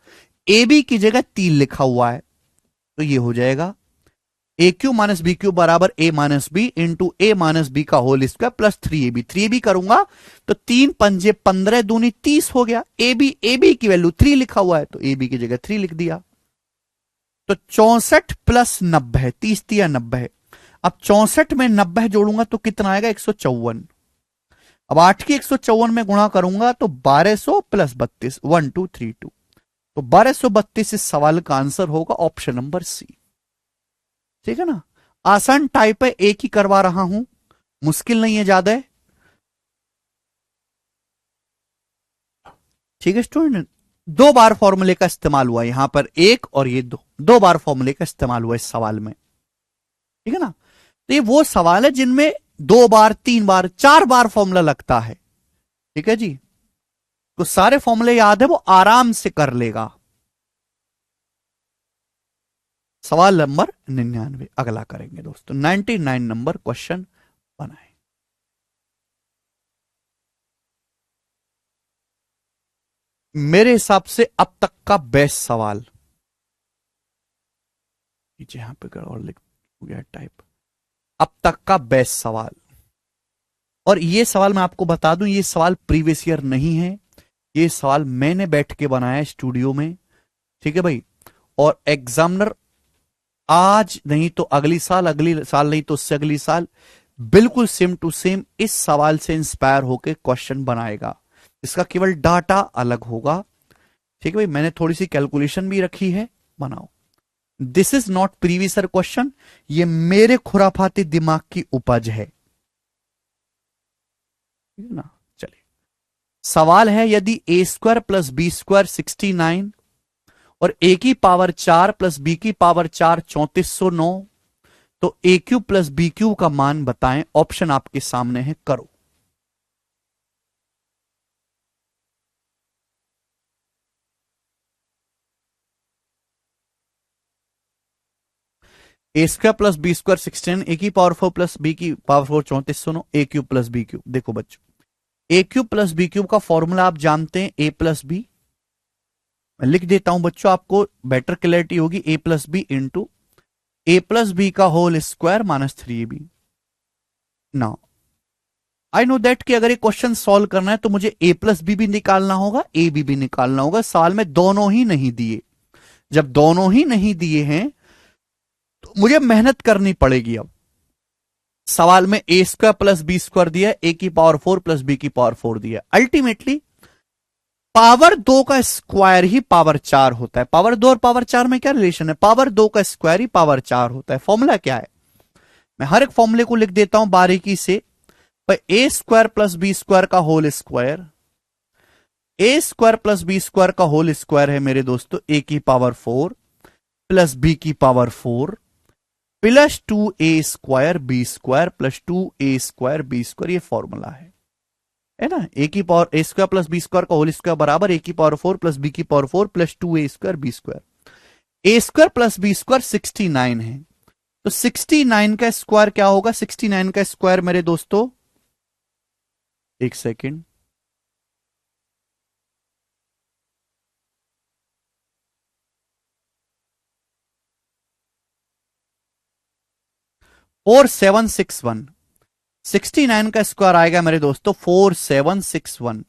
ab की जगह 3 लिखा हुआ है तो ये हो जाएगा a cube minus b cube बराबर a minus b into a minus B का whole square plus 3ab। 3ab करूंगा तो 3 पंजे 15 दूनी 30 हो गया। ab की वैल्यू 3 लिखा हुआ है तो ab की जगह 3 लिख दिया। तो 64 प्लस 90, 30 दिया 90। अब 64 में 90 जोड़ूंगा तो कितना आएगा, 154। अब 8 की 154 में गुणा करूंगा तो 1200 प्लस 32, 1232। तो 1232 इस सवाल का आंसर होगा ऑप्शन नंबर सी। ठीक है ना, आसान टाइप है, एक ही करवा रहा हूं, मुश्किल नहीं है ज्यादा है। ठीक है स्टूडेंट, 2 बार फॉर्मूले का इस्तेमाल हुआ यहां पर, एक और ये दो बार फॉर्मूले का इस्तेमाल हुआ इस सवाल में। ठीक है ना, तो ये वो सवाल है जिनमें 2 बार 3 बार 4 बार फॉर्मूला लगता है। ठीक है जी, तो सारे फॉर्मूले याद है वो आराम से कर लेगा। सवाल नंबर 99 अगला करेंगे दोस्तों। 99 नंबर क्वेश्चन बनाए। मेरे हिसाब से अब तक का बेस्ट सवाल, यहां पे और लिख गया टाइप, अब तक का बेस्ट सवाल। और ये सवाल मैं आपको बता दूं, ये सवाल प्रीवियस ईयर नहीं है, ये सवाल मैंने बैठ के बनाया स्टूडियो में। ठीक है भाई, और एग्जामिनर आज नहीं तो अगली साल, अगली साल नहीं तो उससे अगली साल बिल्कुल सेम टू सेम इस सवाल से इंस्पायर होकर क्वेश्चन बनाएगा। इसका केवल डाटा अलग होगा। ठीक है भाई, मैंने थोड़ी सी कैलकुलेशन भी रखी है, बनाओ। This is not previous year question, ये मेरे खुराफाती दिमाग की उपज है। ना चलिए, सवाल है यदि ए स्क्वायर प्लस बी स्क्वायर 69 और ए की पावर 4 प्लस बी की पावर 4 3409, तो ए क्यू प्लस बी क्यू का मान बताएं। ऑप्शन आपके सामने है, करो। ए स्क्वायर प्लस बी स्क्वायर 16, ए की पावर 4 प्लस बी की पावर 4 3409, ए क्यू प्लस बी क्यू। देखो बच्चों, ए क्यूब प्लस बी क्यूब का फॉर्मूला आप जानते हैं, ए प्लस बी। मैं लिख देता हूं बच्चों, आपको बेटर क्लैरिटी होगी। A plus b into a plus B का whole square minus 3ab। Now I know that कि अगर ये क्वेश्चन सॉल्व करना है तो मुझे ए प्लस बी भी निकालना होगा, ए बी भी निकालना होगा। साल में दोनों ही नहीं दिए, जब दोनों ही नहीं दिए हैं तो मुझे मेहनत करनी पड़ेगी। अब सवाल में ए स्क्वायर प्लस बी स्क्वायर दिया है, ए की पावर 4 प्लस बी की पावर 4 दिया है। अल्टीमेटली पावर 2 का स्क्वायर ही पावर 4 होता है। पावर 2 और पावर 4 में क्या रिलेशन है, पावर 2 का स्क्वायर ही पावर 4 होता है। फॉर्मूला क्या है, मैं हर एक फॉर्मूले को लिख देता हूं बारीकी से। A square plus B square का होल स्क्वायर, ए स्क्वायर प्लस बी स्क्वायर का होल स्क्वायर है मेरे दोस्तों ए की पावर 4 प्लस बी की power 4 plus 2a square b square plus 2a square b square. ये फॉर्मूला है ना। ए की power a square plus B square का होल स्क्वायर बराबर ए की पावर 4 प्लस बी की power 4 plus 2a square b square. ए square plus B square 69 है, तो 69 का स्क्वायर क्या होगा, 69 का स्क्वायर मेरे दोस्तों, एक सेकेंड, और 761, 69 का स्क्वायर आएगा मेरे दोस्तों 4761।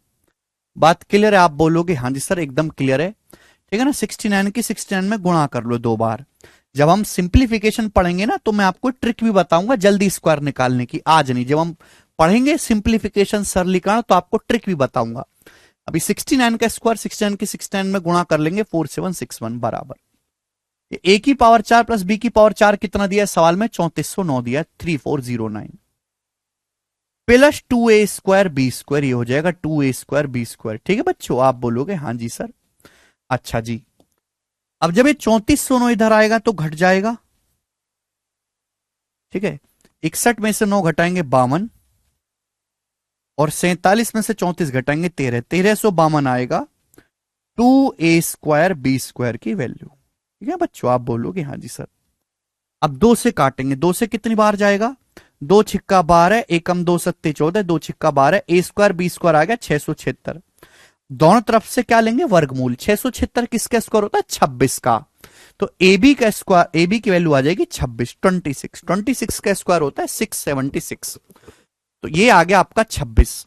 बात क्लियर है, आप बोलोगे हाँ जी सर एकदम क्लियर है। ठीक है ना, 69 की 69 में गुणा कर लो 2 बार। जब हम सिंप्लीफिकेशन पढ़ेंगे ना तो मैं आपको ट्रिक भी बताऊंगा जल्दी स्क्वायर निकालने की, आज नहीं। जब हम पढ़ेंगे सिंप्लीफिकेशन सरलीकरण तो आपको ट्रिक भी बताऊंगा। अभी 69 का स्क्वायर 69 की 69 में गुणा कर लेंगे 4761 बराबर ए की पावर 4 प्लस बी की पावर 4 कितना दिया है सवाल में, 3409 दिया है, 3409 plus 2a square b square. ये हो जाएगा 2a स्क्वायर बी स्क्वायर। ठीक है बच्चों, आप बोलोगे हाँ जी सर। अच्छा जी, अब जब ये 3409 इधर आएगा तो घट जाएगा। ठीक है, 61 में से 9 घटाएंगे 52, और 47 में से 34 घटाएंगे 13, 1352 आएगा 2a स्क्वायर बी स्क्वायर की वैल्यू। ठीक है बच्चों, आप बोलोगे हाँ जी सर। अब 2 से काटेंगे, 2 से कितनी बार जाएगा, 2 छिक्का 12, एकम 2 सत्ते 14, 2 छिक्का 12, ए स्क्वायर बी स्क्वायर आ गया 676। दोनों तरफ से क्या लेंगे, वर्गमूल। 676 किसका स्क्वायर होता है, 26 का। तो ए बी का स्क्वायर, ए बी की वैल्यू आ जाएगी 26, 26, 26 का स्क्वायर होता है 676। तो ये आ गया आपका 26।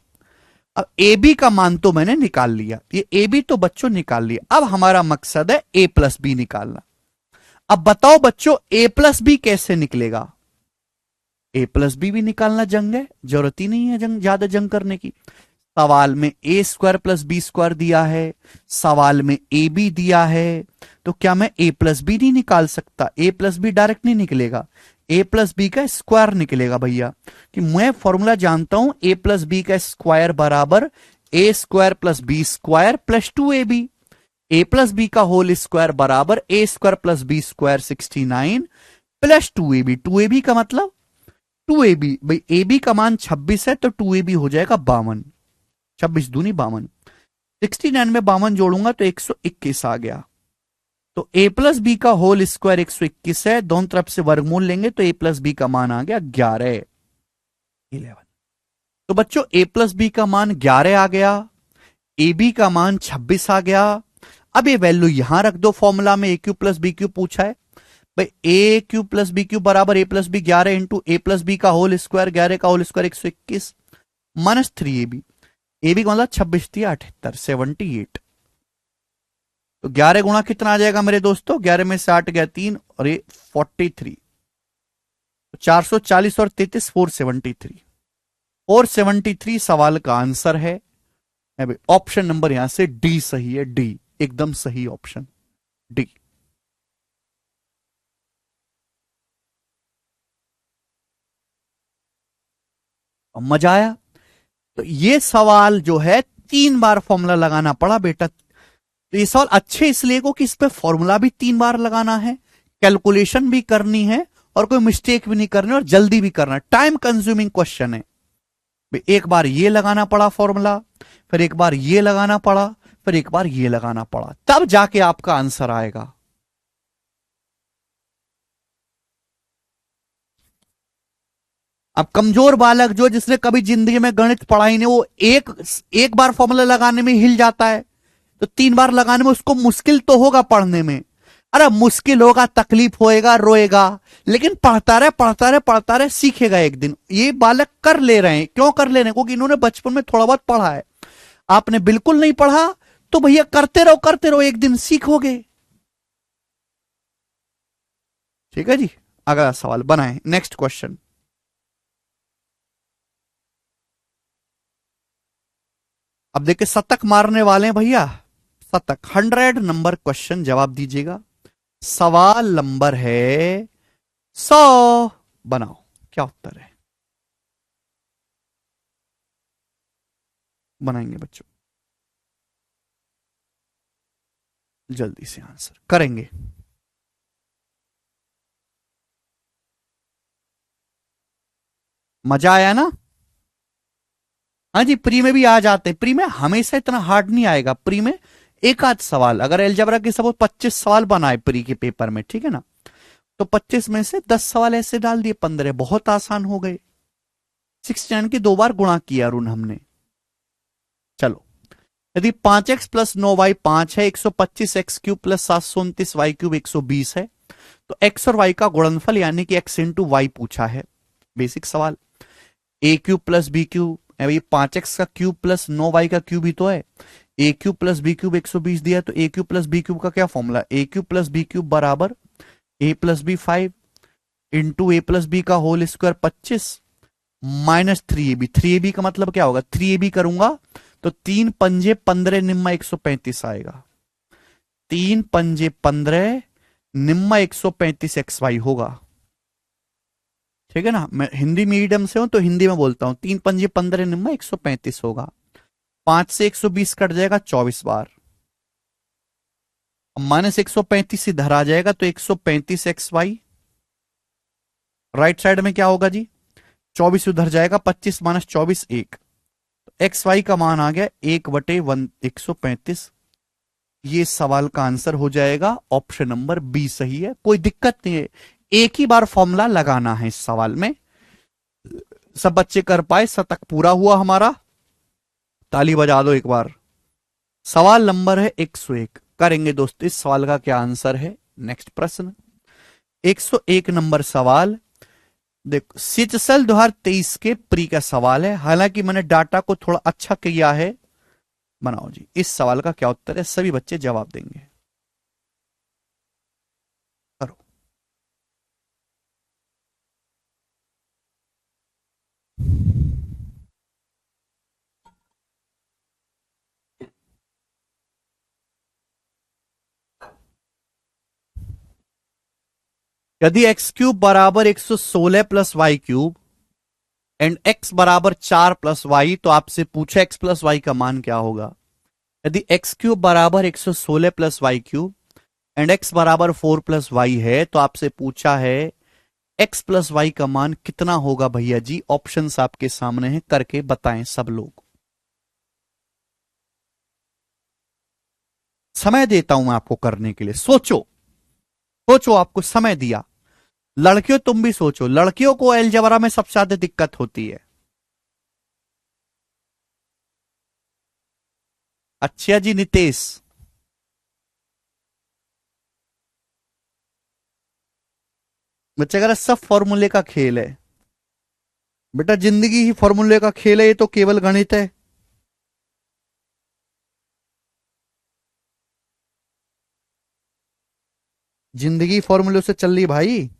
अब ए बी का मान तो मैंने निकाल लिया, ये ए बी तो बच्चों निकाल लिया। अब हमारा मकसद है ए प्लस बी निकालना। अब बताओ बच्चों ए प्लस बी कैसे निकलेगा। ए प्लस बी भी निकालना जंग है, जरूरत ही नहीं है जंग, ज्यादा जंग करने की। सवाल में ए स्क्वायर प्लस बी स्क्वायर दिया है, सवाल में ए बी दिया है, तो क्या मैं ए प्लस बी नहीं निकाल सकता। ए प्लस बी डायरेक्ट नहीं निकलेगा, ए प्लस बी का स्क्वायर निकलेगा भैया। कि मैं फॉर्मूला जानता हूं, ए प्लस बी का स्क्वायर बराबर ए square plus B square plus 2ab। A plus B का होल स्क्वायर बराबर ए square plus B square 69 plus 2ab। 2ab का मतलब 2ab, भाई ए बी का मान 26 है तो 2ab हो जाएगा 52, 26 दूनी 52, 69 में 52 जोड़ूंगा तो 121 आ गया। तो ए प्लस बी का होल स्क्वायर 121 है, दोनों तरफ से वर्गमूल लेंगे तो ए प्लस बी का मान आ गया 11, 11। तो बच्चों ए प्लस बी का मान 11 आ गया, ए बी का मान 26 आ गया। अब ये वैल्यू यहां रख दो फॉर्मूला में, a cube plus b cube पूछा है भाई, a cube plus b cube बराबर a plus b 11 into a plus B का होल स्क्वायर, 11 का whole square 121 minus 3ab। A B का मतलब 26 दिया 78, 78। तो 11 गुणा कितना आ जाएगा मेरे दोस्तों, 11 में से 8 गया 3 और ये 43, 440 और 33 473, 473 सवाल का आंसर है। ऑप्शन नंबर यहां से डी सही है, डी एकदम सही ऑप्शन डी। मजा आया। तो ये सवाल जो है 3 बार फॉर्मूला लगाना पड़ा बेटा। तो ये सवाल अच्छे इसलिए को कि इस पे फॉर्मूला भी 3 बार लगाना है, कैलकुलेशन भी करनी है और कोई मिस्टेक भी नहीं करनी और जल्दी भी करना है। टाइम कंज्यूमिंग क्वेश्चन है। एक बार ये लगाना पड़ा फॉर्मूला, फिर एक बार ये लगाना पड़ा, फिर एक बार ये लगाना पड़ा, तब जाके आपका आंसर आएगा। अब कमजोर बालक जो, जिसने कभी जिंदगी में गणित पढ़ाई नहीं, वो एक बार फॉर्मूला लगाने में हिल जाता है, तो 3 बार लगाने में उसको मुश्किल तो होगा पढ़ने में। अरे मुश्किल होगा, तकलीफ होएगा, रोएगा, लेकिन पढ़ता रहे पढ़ता रहे पढ़ता रहे, सीखेगा एक दिन। ये बालक कर ले रहे हैं, क्यों कर ले रहे हैं, क्योंकि इन्होंने बचपन में थोड़ा बहुत पढ़ा है। आपने बिल्कुल नहीं पढ़ा तो भैया करते रहो, एक दिन सीखोगे। ठीक है जी, अगला सवाल बनाएं, नेक्स्ट क्वेश्चन। अब देखिए शतक मारने वाले हैं भैया, शतक 100 नंबर क्वेश्चन जवाब दीजिएगा। सवाल नंबर है 100, बनाओ क्या उत्तर है, बनाएंगे बच्चों, जल्दी से आंसर करेंगे। मजा आया ना। हाँ जी, प्री में भी आ जाते, प्री में हमेशा इतना हार्ड नहीं आएगा, प्री में एक आध सवाल, अगर अलजेब्रा के सपोज 25 सवाल बनाए प्री के पेपर में, ठीक है ना, तो 25 में से 10 सवाल ऐसे डाल दिए, 15 बहुत आसान हो गए। 69 की 2 बार गुणा किया अरुण हमने। चलो, यदि 5x प्लस 9y 5 है, 125 x cube plus 729 y cube 120 है, तो x और y का गुणनफल यानी कि x इंटू वाई पूछा है। बेसिक सवाल, a cube plus b cube, 5x का क्यूब प्लस 9y का क्यूब ही तो है, a cube plus b cube 120 दिया, तो a cube plus b cube का क्या फॉर्मूला, a cube plus b cube बराबर a plus b 5 into a plus B का whole square 25 minus 3ab। 3ab का मतलब क्या होगा, 3ab करूंगा तो 3 पंजे 15 निम्मा 135 आएगा, 3 पंजे 15 निम्मा 135 XY होगा। ठीक है ना, मैं हिंदी मीडियम से हूं तो हिंदी में बोलता हूं, 3 पंजे 15 निम्मा 135 होगा। 5 से 120 कट जाएगा 24 बार, माइनस 135 इधर आ जाएगा तो 135 XY। राइट साइड में क्या होगा जी, 24 उधर जाएगा, 25 माइनस 24 1, तो XY का मान आ गया 1/135। ये सवाल का आंसर हो जाएगा, ऑप्शन नंबर बी सही है, कोई दिक्कत नहीं है। एक ही बार फॉर्मूला लगाना है इस सवाल में। सब बच्चे कर पाए, शतक पूरा हुआ हमारा, ताली बजा दो एक बार। सवाल नंबर है 101, करेंगे दोस्तों इस सवाल का क्या आंसर है। नेक्स्ट प्रश्न 101 नंबर सवाल। देखो सिचसल 2023 के प्री का सवाल है, हालांकि मैंने डाटा को थोड़ा अच्छा किया है। बनाओ जी, इस सवाल का क्या उत्तर है, सभी बच्चे जवाब देंगे। करो। यदि एक्स क्यूब बराबर 116 plus Y cube and x बराबर 4 प्लस वाई, तो आपसे पूछा एक्स प्लस वाई का मान क्या होगा। यदि एक्स क्यूब बराबर 116 plus Y cube and x बराबर 4 प्लस वाई है, तो आपसे पूछा है एक्स प्लस वाई का मान कितना होगा। भैया जी ऑप्शंस आपके सामने हैं, करके बताएं सब लोग। समय देता हूं मैं आपको करने के लिए, सोचो सोचो, आपको समय दिया। लड़कियों तुम भी सोचो, लड़कियों को अलजेब्रा में सबसे ज्यादा दिक्कत होती है। अच्छा जी नितेश, बच्चे अगर सब फॉर्मूले का खेल है बेटा, जिंदगी ही फॉर्मूले का खेल है, ये तो केवल गणित है। जिंदगी फॉर्मूले से चल रही भाई।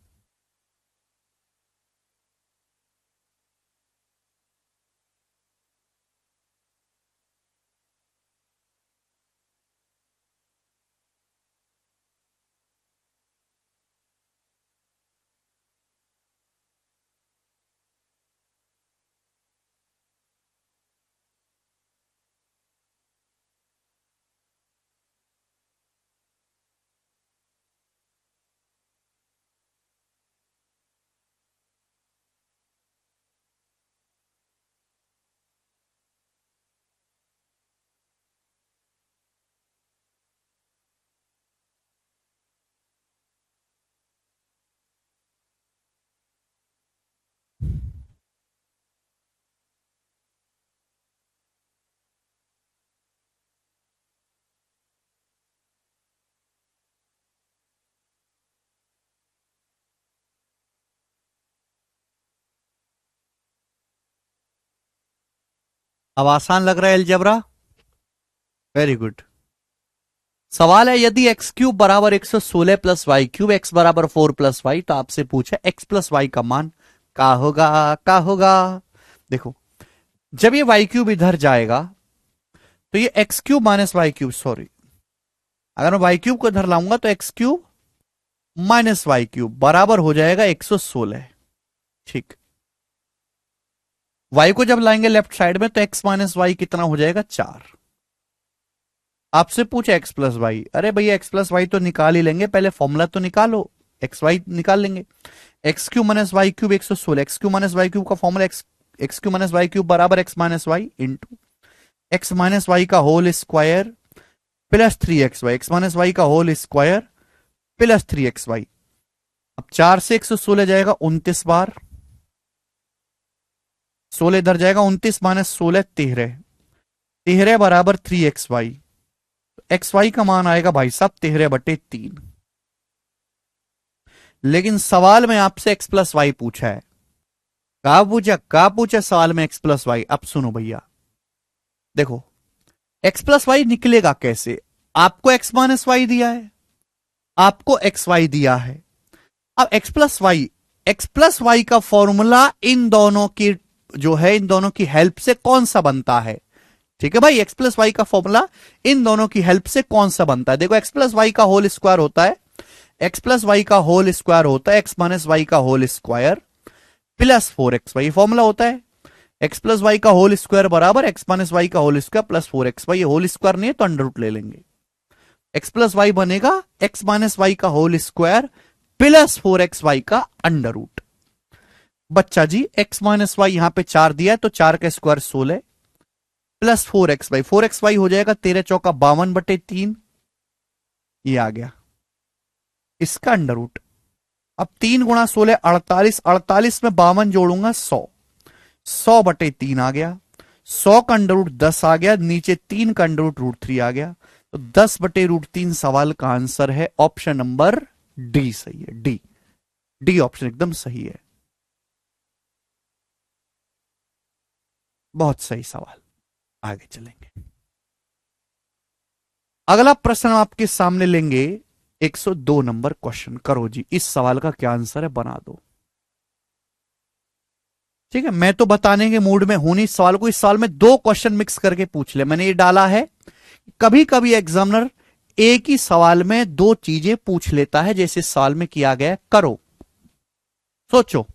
अब आसान लग रहा है अलजेब्रा, वेरी गुड। सवाल है यदि एक्स क्यूब बराबर 116 प्लस वाई क्यूब एक्स बराबर 4 प्लस वाई, तो आपसे पूछा एक्स प्लस वाई का मान का होगा, का होगा। देखो जब ये वाई क्यूब इधर जाएगा तो ये x cube minus y cube, sorry, अगर मैं वाई क्यूब को इधर लाऊंगा तो x cube minus y cube बराबर हो जाएगा 116। ठीक, वाई को जब लाएंगे लेफ्ट साइड में तो एक्स माइनस वाई कितना हो जाएगा, 4। आपसे पूछे एक्स प्लस वाई, अरे भैया एक्स प्लस वाई तो निकाल ही लेंगे, पहले फॉर्मूला तो निकालो, एक्स वाई निकाल लेंगे। X cube minus y cube 116, x cube minus y cube का formula x cube minus y cube बराबर x minus y into x minus y का whole square plus 3xy, x minus y का whole square plus 3xy। अब 4 से 116 जाएगा 29 बार, 16 इधर जाएगा, 29 minus 16 13, 13 बराबर 3xy। एक्स वाई का मान आएगा भाई साहब 13/3। लेकिन सवाल में आपसे एक्स प्लस वाई पूछा है, कहा पूछा सवाल में एक्स प्लस वाई। अब सुनो भैया, देखो एक्स प्लस वाई निकलेगा कैसे। आपको एक्स माइनस वाई दिया है, आपको एक्स वाई दिया है। अब एक्स प्लस वाई का फॉर्मूला इन दोनों की जो है, इन दोनों की हेल्प से कौन सा बनता है। ठीक है भाई, एक्स प्लस वाई का फॉर्मूला इन दोनों की हेल्प से कौन सा बनता है। देखो एक्स प्लस वाई का होल स्क्वायर होता है, एक्स प्लस वाई का होल स्क्वायर होता है एक्स माइनस वाई का whole square plus 4xy, formula होता है एक्स प्लस वाई का होल स्क्वायर बराबर एक्स माइनस वाई का होल स्क्वायर प्लस 4xy। ये होल स्क्वायर नहीं है तो अंडर रूट ले लेंगे, एक्स प्लस वाई बनेगा एक्स माइनस वाई का होल स्क्वायर प्लस 4xy का अंडर रूट। बच्चा जी एक्स माइनस वाई यहां पे 4 दिया है तो 4 का स्क्वायर 16 प्लस 4xy, 4xy हो जाएगा 13 चौका 52/3, ये आ गया इसका अंडर रूट। अब 3 × 16 48, 48 में 52 जोड़ूंगा 100, 100/3 आ गया, 100 का √10 आ गया, नीचे 3 का √3 आ गया, तो 10/√3 सवाल का आंसर है ऑप्शन नंबर डी सही है। डी, डी ऑप्शन एकदम सही है। बहुत सही सवाल। आगे चलेंगे। अगला प्रश्न हम आपके सामने लेंगे 102 नंबर क्वेश्चन। करो जी, इस सवाल का क्या आंसर है बना दो। ठीक है, मैं तो बताने के मूड में हूं नहीं इस सवाल को। इस सवाल में 2 क्वेश्चन मिक्स करके पूछ ले, मैंने ये डाला है। कभी कभी एग्जामिनर एक ही सवाल में 2 चीजें पूछ लेता है, जैसे इस सवाल में किया गया। करो, सोचो।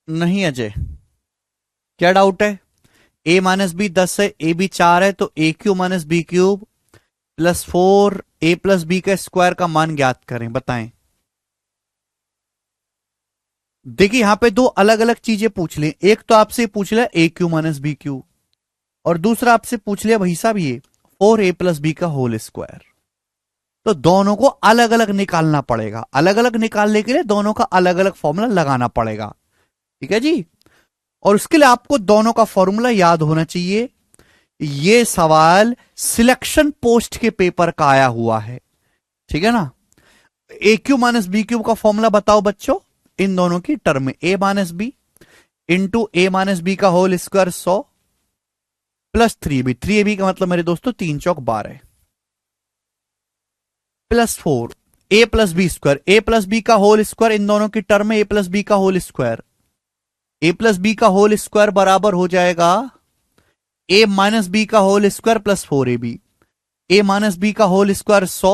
नहीं अजय, क्या डाउट है? a-b 10 है, ab 4 है, तो a³ - b³ +4 a + b का स्क्वायर का मान ज्ञात करें, बताएं। देखिए यहां पे 2 अलग अलग चीजें पूछ ली। एक तो आपसे पूछ लिया a³ - b³ और दूसरा आपसे पूछ लिया भाई साहब ये 4a + b का होल स्क्वायर। तो दोनों को अलग अलग निकालना पड़ेगा। अलग अलग निकालने के लिए दोनों का अलग अलग फॉर्मूला लगाना पड़ेगा। ठीक है जी, और उसके लिए आपको दोनों का फॉर्मूला याद होना चाहिए। ये सवाल सिलेक्शन पोस्ट के पेपर का आया हुआ है, ठीक है ना। a³ - b³ का फॉर्मूला बताओ बच्चों, इन दोनों की टर्म में a - b into a - b का whole square 100 plus 3ab। 3ab का मतलब मेरे दोस्तों 3 चौक 12 plus 4 a + b²। a + b का होल स्क्वायर इन दोनों की टर्म में a + b का होल स्क्वायर। a + b का होल स्क्वायर बराबर हो जाएगा a - b का whole square plus 4ab। a - b का whole square 100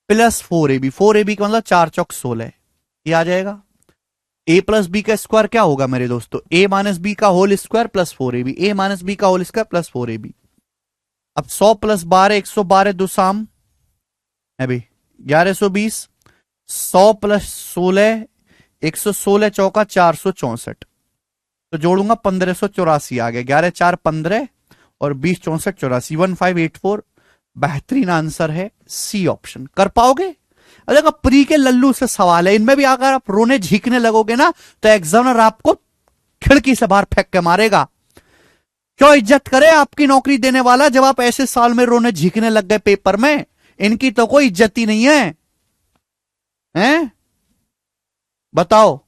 plus 4ab। 4ab का मतलब 4 चौक 16, ये आ जाएगा। a + b का स्क्वायर क्या होगा मेरे दोस्तों? a - b का whole square plus 4ab। a - b का होल स्क्वायर प्लस 4ab। अब 100 + 12 112 दो साम है भाई 1120, 100 + 16 116 चौका 464, तो जोड़ूंगा 1584 आ गया। 11 4 15 और 20 64 84 1584। बेहतरीन आंसर है सी ऑप्शन। कर पाओगे? अगर प्री के लल्लू से सवाल है, इनमें भी अगर आप रोने झीकने लगोगे ना तो एग्जामिनर आपको खिड़की से बाहर फेंक के मारेगा। क्यों इज्जत करे आपकी नौकरी देने वाला जब आप ऐसे साल में रोने झीकने लग गए पेपर में? इनकी तो कोई इज्जत ही नहीं है, हैं? बताओ।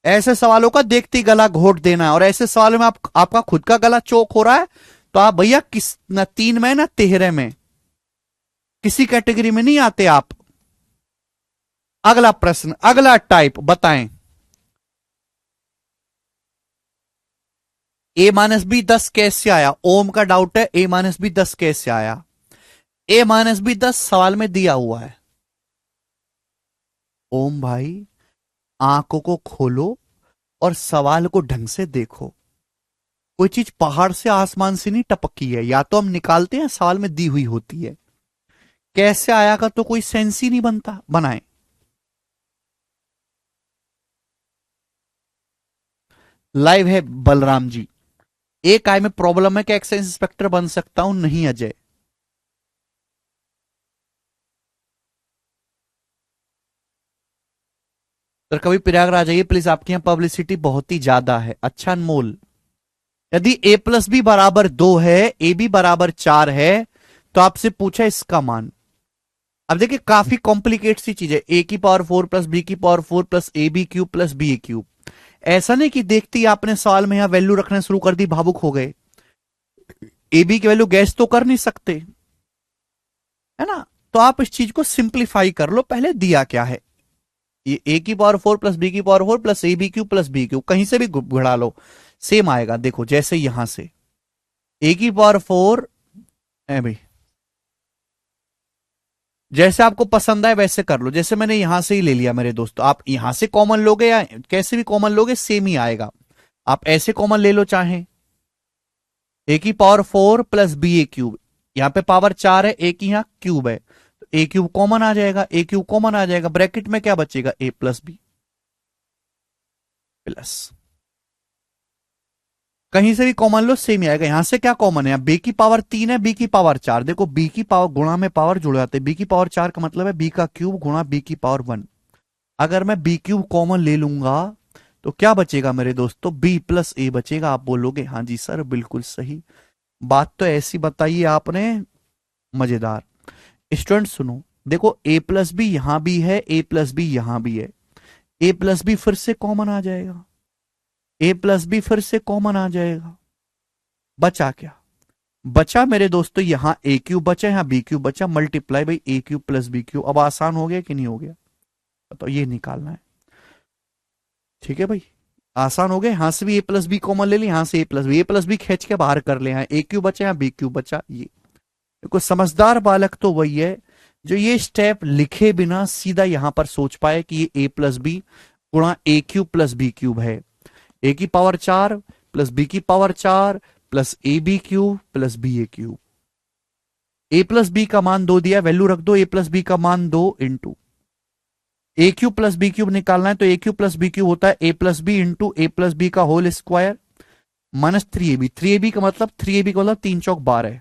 ऐसे सवालों का देखते ही गला घोट देना है, और ऐसे सवालों में आपका खुद का गला चोक हो रहा है तो आप भैया किस न 3 में ना 13 में, किसी कैटेगरी में नहीं आते आप। अगला प्रश्न, अगला टाइप बताएं। a - b 10 कैसे आया? ओम का डाउट है a - b 10 कैसे आया। a - b 10 सवाल में दिया हुआ है। ओम भाई आंखों को खोलो और सवाल को ढंग से देखो। कोई चीज पहाड़ से आसमान से नहीं टपकी है, या तो हम निकालते हैं सवाल में दी हुई होती है। कैसे आया का तो कोई सेंस ही नहीं बनता। बनाए। लाइव है बलराम जी। एक आई में प्रॉब्लम है कि एक्साइज इंस्पेक्टर बन सकता हूं? नहीं अजय। तो कभी प्रयागराज आइए प्लीज, आपके यहां पब्लिसिटी बहुत ही ज्यादा है। अच्छा अनमोल, यदि a + b बराबर 2 है, ए बी बराबर 4 है, तो आपसे पूछा इसका मान। अब देखिए काफी कॉम्प्लिकेट सी चीज है। a⁴ + b⁴ + ab³ + ba³। ऐसा नहीं कि देखते ही आपने सवाल में यहां वैल्यू रखना शुरू कर दी, भावुक हो गए। ए बी की वैल्यू गैस तो कर नहीं सकते, है ना। तो आप इस चीज को सिंप्लीफाई कर लो। पहले दिया क्या है, ये a⁴ + b⁴ + ab³ + b³, कहीं से भी घुड़ा लो सेम आएगा। देखो जैसे यहां से ए की पावर 4 है भाई, जैसे आपको पसंद आए वैसे कर लो, जैसे मैंने यहां से ही ले लिया मेरे दोस्तों, आप यहां से कॉमन लोगे या कैसे भी कॉमन लोगे सेम ही आएगा। आप ऐसे कॉमन ले लो चाहे, ए की power 4 plus b a cube, यहां पे पावर 4 है, ए की यहां क्यूब है, तो ए क्यूब कॉमन आ जाएगा, ए क्यूब कॉमन आ जाएगा, ब्रैकेट में क्या बचेगा, ए प्लस बी प्लस, कहीं से भी कॉमन लो सेम ही आएगा। यहां से क्या कॉमन है, बी की पावर 3 है, बी की पावर 4, देखो बी की पावर गुणा में पावर जुड़ जाते हैं, बी की पावर 4 का मतलब है बी का क्यूब गुणा बी की पावर 1। अगर मैं बी क्यूब कॉमन ले लूंगा तो क्या बचेगा मेरे दोस्तों, बी प्लस ए बचेगा। आप बोलोगे हाँ जी सर बिल्कुल सही, बात तो ऐसी बताइए आपने, मजेदार। स्टूडेंट सुनो, देखो ए प्लस बी यहां भी है, ए प्लस बी यहां भी है, ए प्लस बी फिर से कॉमन आ जाएगा, ए प्लस बी फिर से कॉमन आ जाएगा, बचा क्या, बचा मेरे दोस्तों यहां ए क्यूब बचा, यहां बी क्यूब बचा, multiply by a cube plus b cube. अब आसान हो गया कि नहीं हो गया, तो ये निकालना है। ठीक है भाई, आसान हो गया, यहां से भी ए प्लस बी कॉमन ले ली, यहां से ए प्लस बी खींच के बाहर कर ले, यहाँ ए क्यूब बचा यहाँ बी क्यूब बचा। ये देखो समझदार बालक तो वही है जो ये स्टेप लिखे बिना सीधा यहां पर सोच पाए कि ये ए प्लस बी गुणा a cube plus b cube है, ए की पावर 4 प्लस बी की power 4 plus a b cube plus b a cube. A plus B का मान 2 दिया, वैल्यू रख दो, ए प्लस बी का मान 2 into a cube plus b cube निकालना है, तो a cube plus b cube होता है a plus b into a plus B का whole square minus 3ab, 3ab का मतलब 3ab का मतलब 3 चौक 12,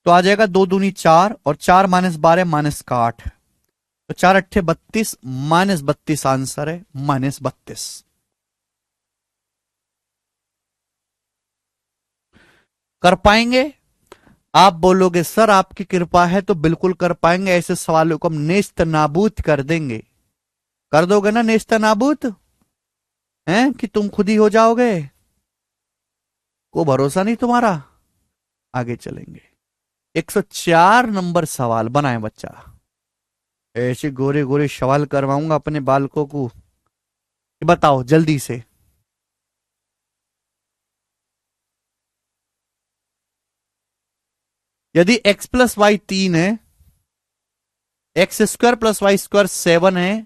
तो आ जाएगा 2 दूनी 4 और 4 - 12 -8, तो 4 अट्ठे 32, -32 आंसर है, -32। कर पाएंगे? आप बोलोगे सर आपकी कृपा है तो बिल्कुल कर पाएंगे, ऐसे सवालों को हम नेस्त नाबूद कर देंगे। कर दोगे ना नेस्त नाबूद, हैं कि तुम खुद ही हो जाओगे, को भरोसा नहीं तुम्हारा। आगे चलेंगे, 104 नंबर सवाल बनाए बच्चा, ऐसे गोरे गोरे सवाल करवाऊंगा अपने बालकों को, बताओ जल्दी से। यदि x प्लस वाई 3 है, x square plus Y square 7 है,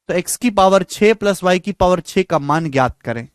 तो x की पावर 6 प्लस वाई की पावर 6 का मान ज्ञात करें।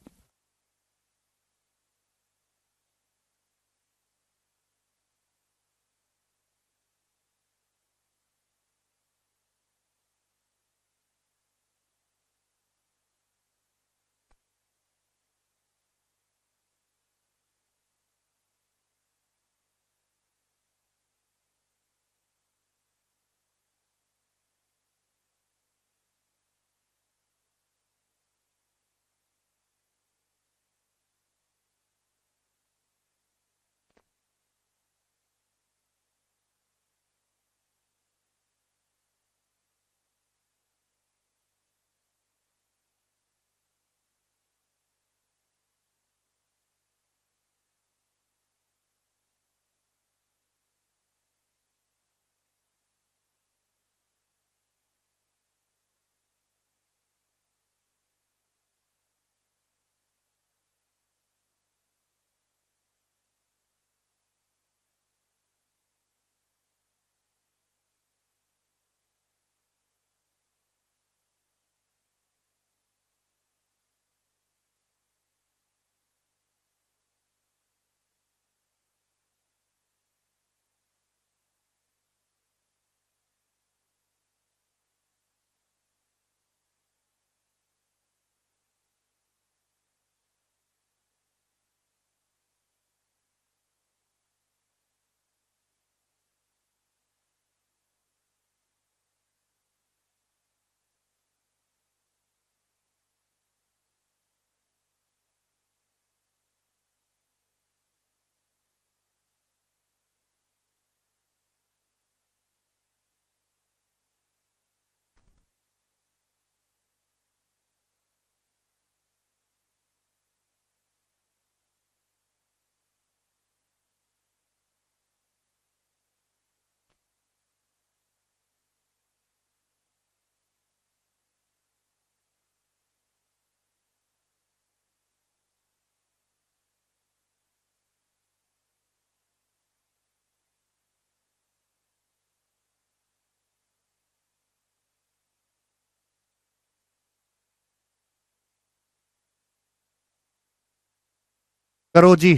करो जी।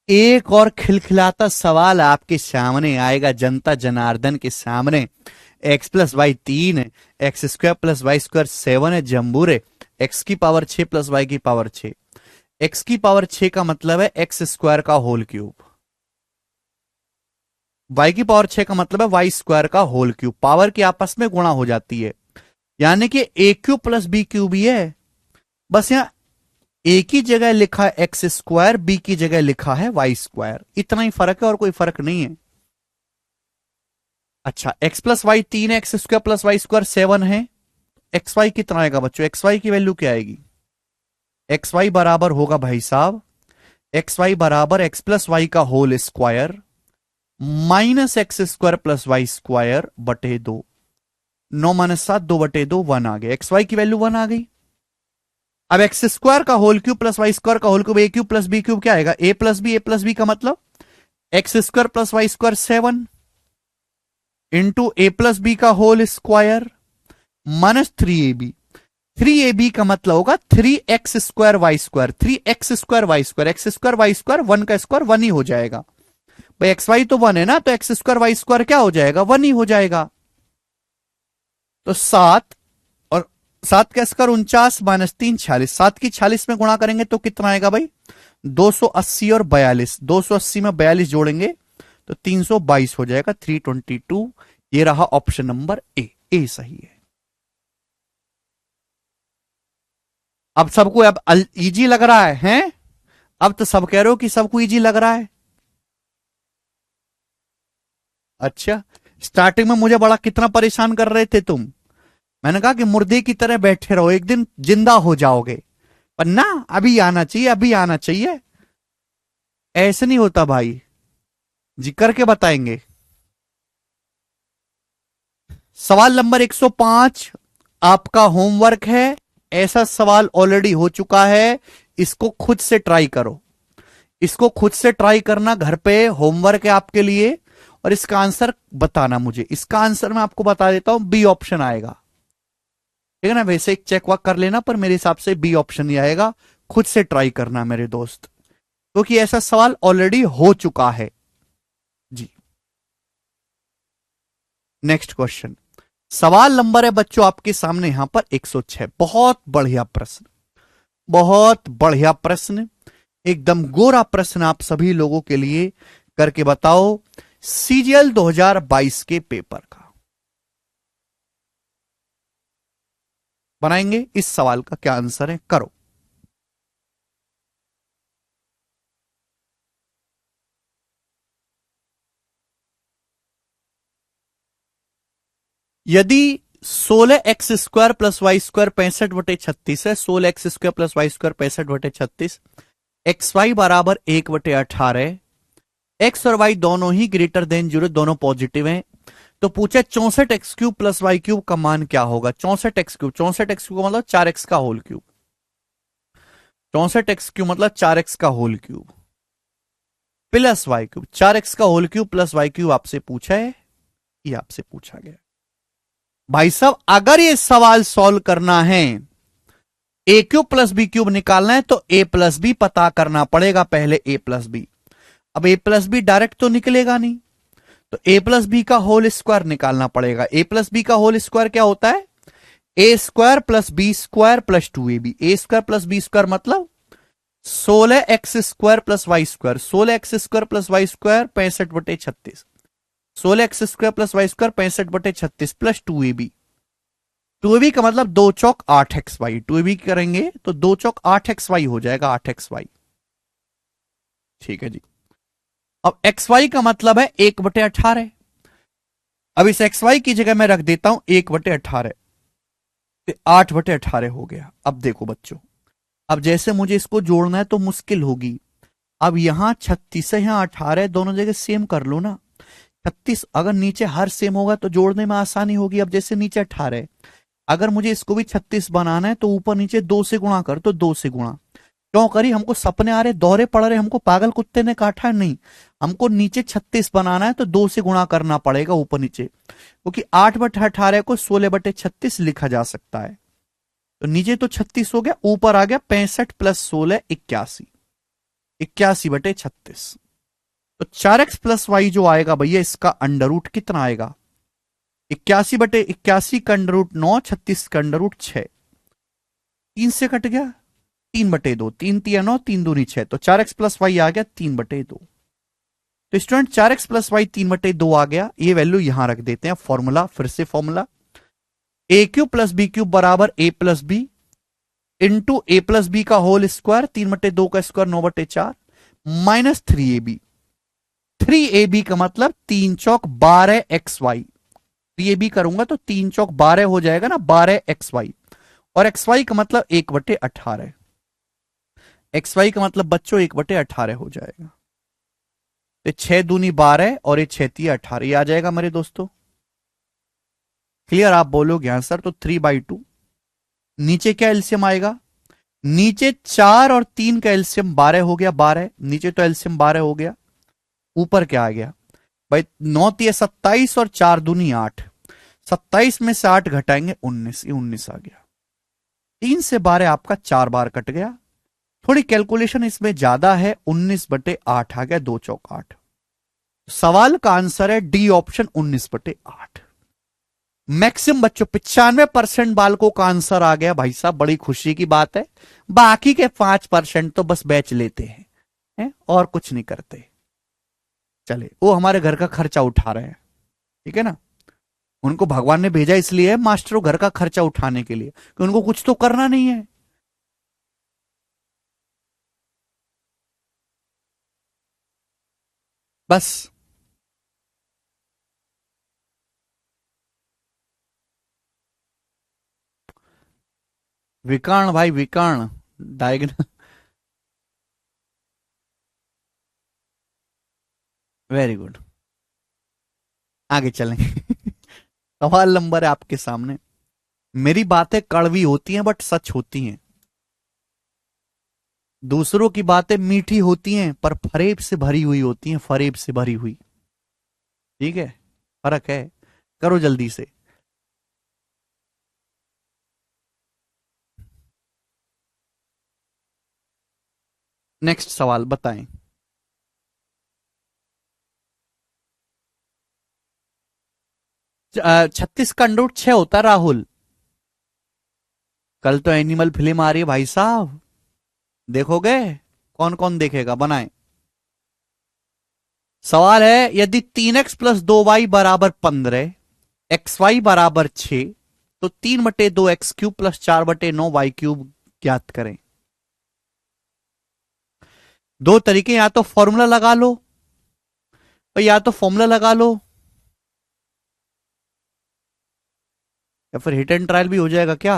एक और खिलखिलाता सवाल आपके सामने आएगा, जनता जनार्दन के सामने। एक्स प्लस वाई 3 है, x square plus Y square 7 है, जम्बूर है। एक्स की पावर 6 प्लस वाई की पावर 6। एक्स की पावर 6 का मतलब है एक्स स्क्वायर का होल क्यूब। वाई की पावर 6 का मतलब है वाई स्क्वायर का होल क्यूब। पावर की आपस में गुणा हो जाती है, यानी कि a cube plus b cube ही है। बस यहां ए की जगह लिखा है एक्स स्क्वायर, बी की जगह लिखा है वाई स्क्वायर, इतना ही फर्क है और कोई फर्क नहीं है। अच्छा, एक्स प्लस वाई 3 है, x square plus Y square 7 है। एक्स वाई कितना आएगा बच्चों? एक्स वाई की वैल्यू क्या आएगी? एक्स वाई बराबर होगा भाई साहब, एक्स वाई बराबर एक्स प्लस वाई का whole square minus x square plus Y square बटे 2। 9 - 7 2 बटे 2 1 आ गया। एक्स वाई की वैल्यू 1 आ गई। अब एक्स स्क्वायर का whole cube plus Y square का whole cube, a cube plus b cube क्या आएगा? ए प्लस बी का मतलब x square plus Y square 7 into a plus B का whole square minus 3ab। 3ab का मतलब होगा 3x square y square, 3x square y square, x square y square 1 का square 1 ही हो जाएगा भाई। एक्स वाई तो 1 है ना, तो एक्स स्क्वायर वाई स्क्वायर क्या हो जाएगा? 1 ही हो जाएगा। तो 7 और 7 का स्क्वायर 49 माइनस 3 46। 7 की 46 में गुणा करेंगे तो कितना आएगा भाई? 280 और 42। 280 में 42 जोड़ेंगे तो 322 हो जाएगा, 322। ये रहा ऑप्शन नंबर ए सही है। अब सबको अब इजी लग रहा है हैं? अब तो सब कह रहे हो कि सबको इजी लग रहा है। अच्छा, स्टार्टिंग में मुझे बड़ा कितना परेशान कर रहे थे तुम। मैंने कहा कि मुर्दे की तरह बैठे रहो, एक दिन जिंदा हो जाओगे। पर ना, अभी आना चाहिए, अभी आना चाहिए। ऐसे नहीं होता भाई, जी करके बताएंगे। सवाल नंबर 105 आपका होमवर्क है। ऐसा सवाल ऑलरेडी हो चुका है, इसको खुद से ट्राई करो। इसको खुद से ट्राई करना, घर पे होमवर्क है आपके लिए। और इसका आंसर बताना मुझे। इसका आंसर मैं आपको बता देता हूं, बी ऑप्शन आएगा। ठीक है ना? वैसे एक चेक वक कर लेना, पर मेरे हिसाब से बी ऑप्शन ही आएगा। खुद से ट्राई करना मेरे दोस्त, क्योंकि तो ऐसा सवाल ऑलरेडी हो चुका है जी। नेक्स्ट क्वेश्चन, सवाल नंबर है बच्चों आपके सामने यहां पर 106। बहुत बढ़िया प्रश्न, बहुत बढ़िया प्रश्न, एकदम गोरा प्रश्न आप सभी लोगों के लिए। करके बताओ सीजीएल 2022 के पेपर का। बनाएंगे, इस सवाल का क्या आंसर है करो। यदि 16x square plus Y square 65/36 है, 16x square plus Y square 65/36, x y बराबर 1/18, एक्स और वाई दोनों ही ग्रेटर देन 0, दोनों पॉजिटिव हैं, तो पूछे 64x³ प्लस वाई क्यूब का मान क्या होगा? 64x³ 64x³ मतलब 4x का होल क्यूब। 64x³ मतलब 4x का whole cube plus Y cube. 4x का whole cube plus Y cube आपसे पूछा है, ये आपसे पूछा गया। भाई साहब, अगर ये सवाल सॉल्व करना है, a cube plus b cube निकालना है, तो ए प्लस बी पता करना पड़ेगा पहले। ए प्लस बी, अब ए प्लस बी डायरेक्ट तो निकलेगा नहीं, तो ए प्लस बी का होल स्क्वायर निकालना पड़ेगा। ए प्लस बी का होल स्क्वायर क्या होता है? ए square plus B square plus 2ab। A square plus B square मतलब 16x square plus Y square. 16x square plus Y square 65/36। 16x square plus Y square 65/36 plus 2ab। 2ab का मतलब 2 चौक 8xy। 2ab करेंगे तो 2 चौक 8xy हो जाएगा, 8xy। ठीक है जी। अब xy का मतलब है 1/18। अब इस xy की जगह मैं रख देता हूं 1/18, 8/18 हो गया। अब देखो बच्चों, अब जैसे मुझे इसको जोड़ना है तो मुश्किल होगी। अब यहां 36 है, यहां 18 है, दोनों जगह सेम कर लो ना। 36 अगर नीचे हर सेम होगा तो जोड़ने में आसानी होगी। अब जैसे नीचे 18 है, अगर मुझे इसको भी 36 बनाना है तो ऊपर नीचे 2 से गुणा कर, तो 2 से गुणा क्यों करी? हमको सपने आ रहे, दौरे पड़ रहे, हमको पागल कुत्ते ने काटा नहीं। हमको नीचे 36 बनाना है तो 2 से गुणा करना पड़ेगा ऊपर नीचे, क्योंकि 8/18 को 16/36 लिखा जा सकता है। तो नीचे तो 36 हो गया, ऊपर आ गया 65 प्लस 16 81, 81/36। तो 4x प्लस वाई जो आएगा भैया, इसका अंडर रूट कितना आएगा? 81/81 का अंडर रूट 9, 36 का अंडर रूट 6, 3 से कट गया, 3/2, 3 × 3 = 9, 3×2 = 6, तो 4x प्लस वाई आ गया 3/2। तो स्टूडेंट 4x प्लस वाई 3/2 आ गया, ये वैल्यू यहां रख देते हैं। फॉर्मूला फिर से, formula a cube plus b cube बराबर a plus b into a plus B का होल स्क्वायर, 3/2 का स्क्वायर 9/4 माइनस 3ab। 3ab का मतलब 3 चौक 12xy, 3ab करूंगा तो 3 चौक 12 हो जाएगा ना, 12xy, और xy का मतलब 1/18, xy का मतलब बच्चों 1/18 हो जाएगा। तो 6 दूनी 12 और ये 6×3 = 18, ये आ जाएगा मेरे दोस्तों। क्लियर? आप बोलोगे हाँ सर, तो 3/2। नीचे क्या एलसीएम आएगा? नीचे 4 और 3 का एलसीएम 12 हो गया, 12, नीचे तो एलसीएम 12 हो गया। ऊपर क्या आ गया भाई? 9×3 = 27 और 4×2 = 8, 27 में से 8 घटाएंगे 19, ये 19 आ गया। 3 से 12 आपका 4 बार कट गया। थोड़ी कैलकुलेशन इसमें ज्यादा है, 19/8 आ गया, 2 चौक 8। सवाल का आंसर है डी ऑप्शन, 19/8। मैक्सिमम बच्चों 95% बालकों का आंसर आ गया भाई साहब, बड़ी खुशी की बात है। बाकी के 5% तो बस बैच लेते हैं और कुछ नहीं करते। चले, वो हमारे घर का खर्चा उठा रहे हैं, ठीक है ना। उनको भगवान ने भेजा इसलिए है मास्टरों, घर का खर्चा उठाने के लिए, कि उनको कुछ तो करना नहीं है। बस विकर्ण भाई, विकर्ण डायगनल। वेरी गुड, आगे चलेंगे। सवाल नंबर है आपके सामने। मेरी बातें कड़वी होती हैं बट सच होती हैं, दूसरों की बातें मीठी होती हैं पर फरेब से भरी हुई होती हैं, फरेब से भरी हुई। ठीक है, फर्क है। करो जल्दी से। नेक्स्ट सवाल बताएं। 36 का अंडर रूट 6 होता है राहुल। कल तो एनिमल फिल्म आ रही है भाई साहब, देखोगे? कौन कौन देखेगा? बनाए। सवाल है, यदि 3x प्लस 2y बराबर 15, xy बराबर 6, तो 3/2 x³ प्लस 4/9 y³ ज्ञात करें। दो तरीके, या तो फॉर्मूला लगा लो, या तो फॉर्मूला लगा लो, या फिर हिट एंड ट्रायल भी हो जाएगा क्या?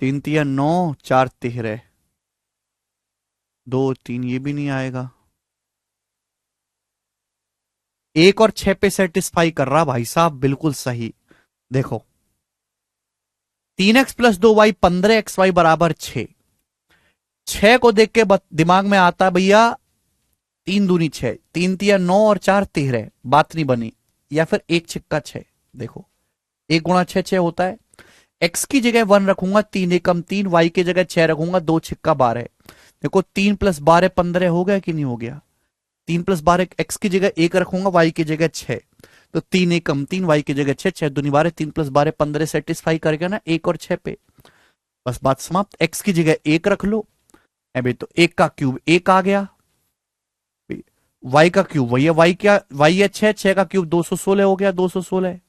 3×3 = 9, 4×13 2×3, ये भी नहीं आएगा। 1 और 6 पे सेटिस्फाई कर रहा भाई साहब, बिल्कुल सही। देखो, 3x प्लस 2y 15, xy बराबर 6, 6 को देख के दिमाग में आता है भैया 3×2 = 6, 3×3 = 9 और 4×13, बात नहीं बनी। या फिर 1×6 = 6, देखो 1 × 6 होता है। x की जगह 1 रखूंगा, 3×1 = 3, y की जगह 6 रखूंगा, 2×6 = 12। देखो 3 + 12 15 हो गया कि नहीं हो गया? 3 + 12, x की जगह 1 रखूंगा, y की जगह 6, तो 3×1 = 3, y की जगह 6, 6×2 = 12, 3 + 12 15 सेटिस्फाई कर गया ना 1 और 6 पे। बस बात समाप्त। x की जगह 1 रख लो, अभी तो 1 का क्यूब 1 आ गया, y का क्यूब वही है, y क्या, y है 6, 6 का क्यूब 216 हो गया, 216।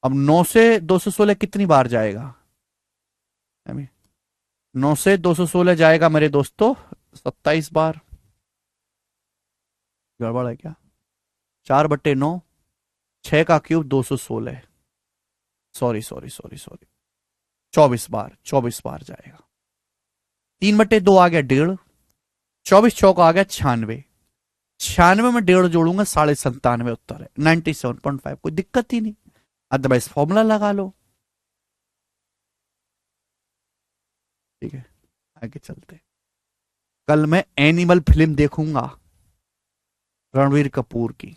अब 9 से 216 कितनी बार जाएगा? 9 से 216 जाएगा मेरे दोस्तों 27 बार। गड़बड़ है क्या? 4/9, 6 का cube 216, sorry sorry sorry sorry, 24 बार, 24 बार जाएगा। 3/2 आ गया 1.5, 24 चौक आ गया 96, 96 में 1.5 जोड़ूंगा 97.5 उत्तर है, 97.5। कोई दिक्कत ही नहीं, अदरवाइज फॉर्मूला लगा लो। ठीक है, आगे चलते। कल मैं एनिमल फिल्म देखूंगा रणवीर कपूर की,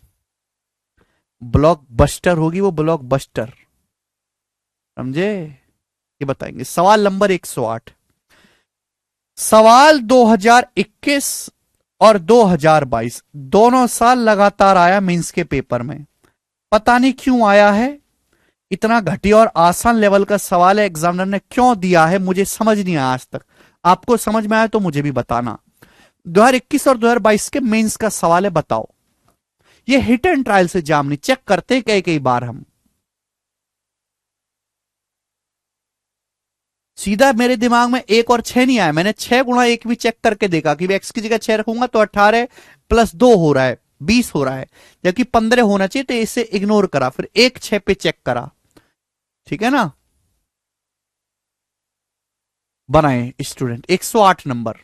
ब्लॉकबस्टर होगी वो, ब्लॉकबस्टर। समझे? ये बताएंगे। सवाल नंबर 108, सवाल 2021 और 2022 दोनों साल लगातार आया मेंस के पेपर में, पता नहीं क्यों आया है। इतना घटिया और आसान लेवल का सवाल है, एग्जामिनर ने क्यों दिया है मुझे समझ नहीं आया आज तक। आपको समझ में आया तो मुझे भी बताना। 2021 और 2022 के मेंस का सवाल है, बताओ। ये हिट एंड ट्रायल से एग्जाम नहीं, चेक करते कई कई बार हम। सीधा मेरे दिमाग में 1 और 6 नहीं आया, मैंने 6 × 1 भी चेक करके देखा कि एक्स की जगह 6 रखूंगा तो 18 + 2 हो रहा है, 20 हो रहा है, जबकि 15 होना चाहिए, तो इसे इग्नोर करा, फिर 1 6 पे चेक करा। ठीक है ना? बनाए स्टूडेंट 108 नंबर।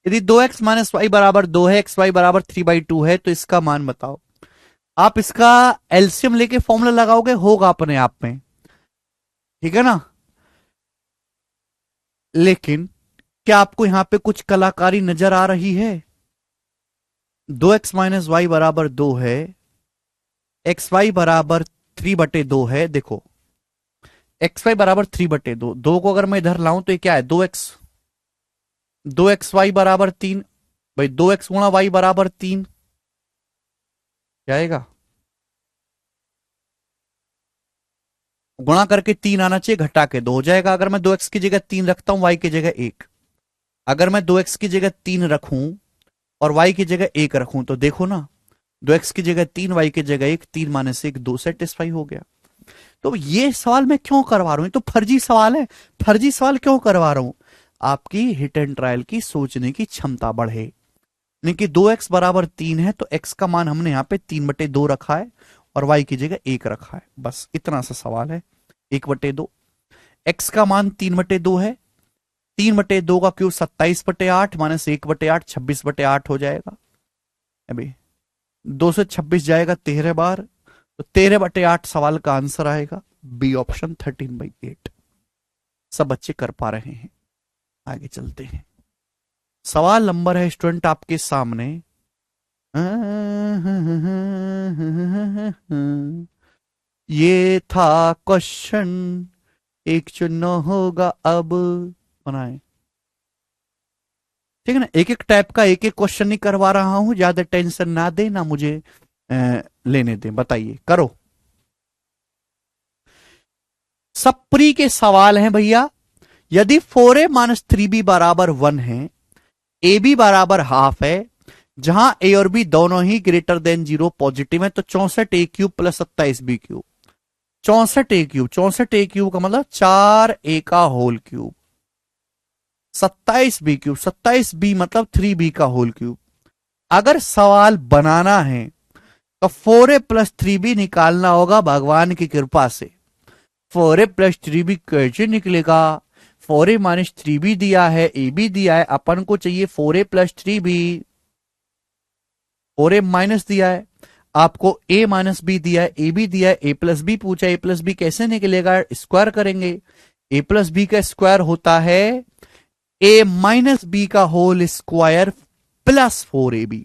यदि 2x - y बराबर 2 है, xy बराबर 3/2 है, तो इसका मान बताओ। आप इसका एलसीएम लेके फॉर्मूला लगाओगे, होगा अपने आप में। ठीक है ना? लेकिन क्या आपको यहां पे कुछ कलाकारी नजर आ रही है? 2x - y बराबर 2 है, xy बराबर 3/2 है। देखो, xy बराबर 3/2, 2 को अगर मैं इधर लाऊं तो ये क्या है? 2xy बराबर 3। भाई 2x × y बराबर 3 क्या आएगा? गुणा करके 3 आना चाहिए, घटा के 2 हो जाएगा। अगर मैं 2x की जगह 3 रखता हूं, y की जगह 1। अगर मैं 2x की जगह 3 रखूं और y की जगह 1 रखूं, तो देखो ना, 2x की जगह 3, y की जगह 1, 3 - 1 2, सेटिस्फाई हो गया। तो ये सवाल मैं क्यों करवा रहा हूं? ये तो फर्जी सवाल है। फर्जी सवाल क्यों करवा रहा हूं? आपकी हिट एंड ट्रायल की सोचने की क्षमता बढ़े। नहीं कि 2x बराबर 3 है तो x का मान हमने यहां पे 3/2 रखा है और y की जगह 1 रखा है, बस इतना सा सवाल है। 1/2, x का मान 3/2 है, 3/2 का क्यूब 27/8 - 1/8 26/8 हो जाएगा। अभी 2 से 26 जाएगा 13 बार, तो 13/8 सवाल का आंसर आएगा। B option 13/8। सब बच्चे कर पा रहे हैं। आगे चलते हैं। सवाल नंबर है स्टूडेंट आपके सामने, ये था क्वेश्चन, एक चुनो होगा अब। बनाए। ठीक है ना? एक एक टाइप का एक एक क्वेश्चन नहीं करवा रहा हूं, ज्यादा टेंशन ना दे ना मुझे लेने दें। बताइए, करो। सब प्री के सवाल हैं भैया। यदि 4a - 3b बराबर 1 है, ए बी बराबर हाफ है, जहां ए और बी दोनों ही ग्रेटर देन 0 पॉजिटिव है, तो 64a³ + 27b³। 64a³, 64a³ का मतलब 4a का होल क्यूब, 27b³ 27b मतलब 3b का होल क्यूब। अगर सवाल बनाना है तो 4a + 3b निकालना होगा भगवान की कृपा से। 4a + 3b कैसे निकलेगा? 4a - 3b दिया है, ए बी दिया है, अपन को चाहिए 4a + 3b। 4a माइनस दिया है, आपको a माइनस बी दिया है, ए बी दिया है, a प्लस बी पूछा, a प्लस बी कैसे निकलेगा, स्क्वायर करेंगे। a प्लस बी का स्क्वायर होता है a माइनस बी का whole square plus 4ab।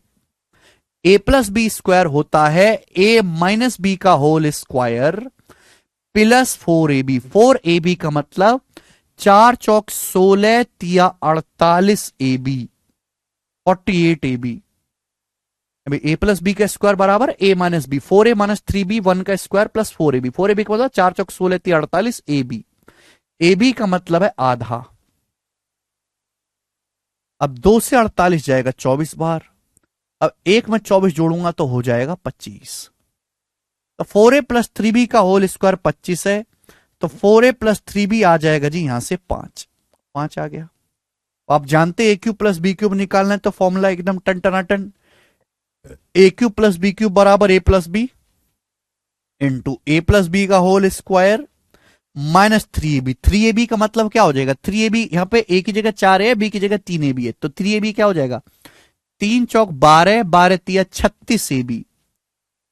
a plus B square होता है a माइनस बी का whole square plus 4ab। 4ab का मतलब 4 चौक 16 तिया 48ab, 48ab। अभी a प्लस बी का स्क्वायर बराबर a minus b, 4a minus 3b 1 का स्क्वायर प्लस 4ab। 4ab का मतलब 4 चौक 16 तिया 48 ab। ab का मतलब है आधा। अब 2 से 48 जाएगा 24 बार। अब एक में 24 जोड़ूंगा तो हो जाएगा 25। तो 4a प्लस 3b का होल स्क्वायर 25 है, तो 4a प्लस 3b आ जाएगा जी यहां से 5। 5 आ गया। आप जानते a cube plus b cube निकालना है तो फॉर्मूला एकदम टन टनाटन, a cube plus b cube बराबर a plus b into a plus B का whole square minus 3ab। 3ab का मतलब क्या हो जाएगा, 3ab यहां पे ए की जगह 4 है, बी की जगह 3ab है, तो 3ab क्या हो जाएगा, 3 चौक 12, 12 तिया 36ab,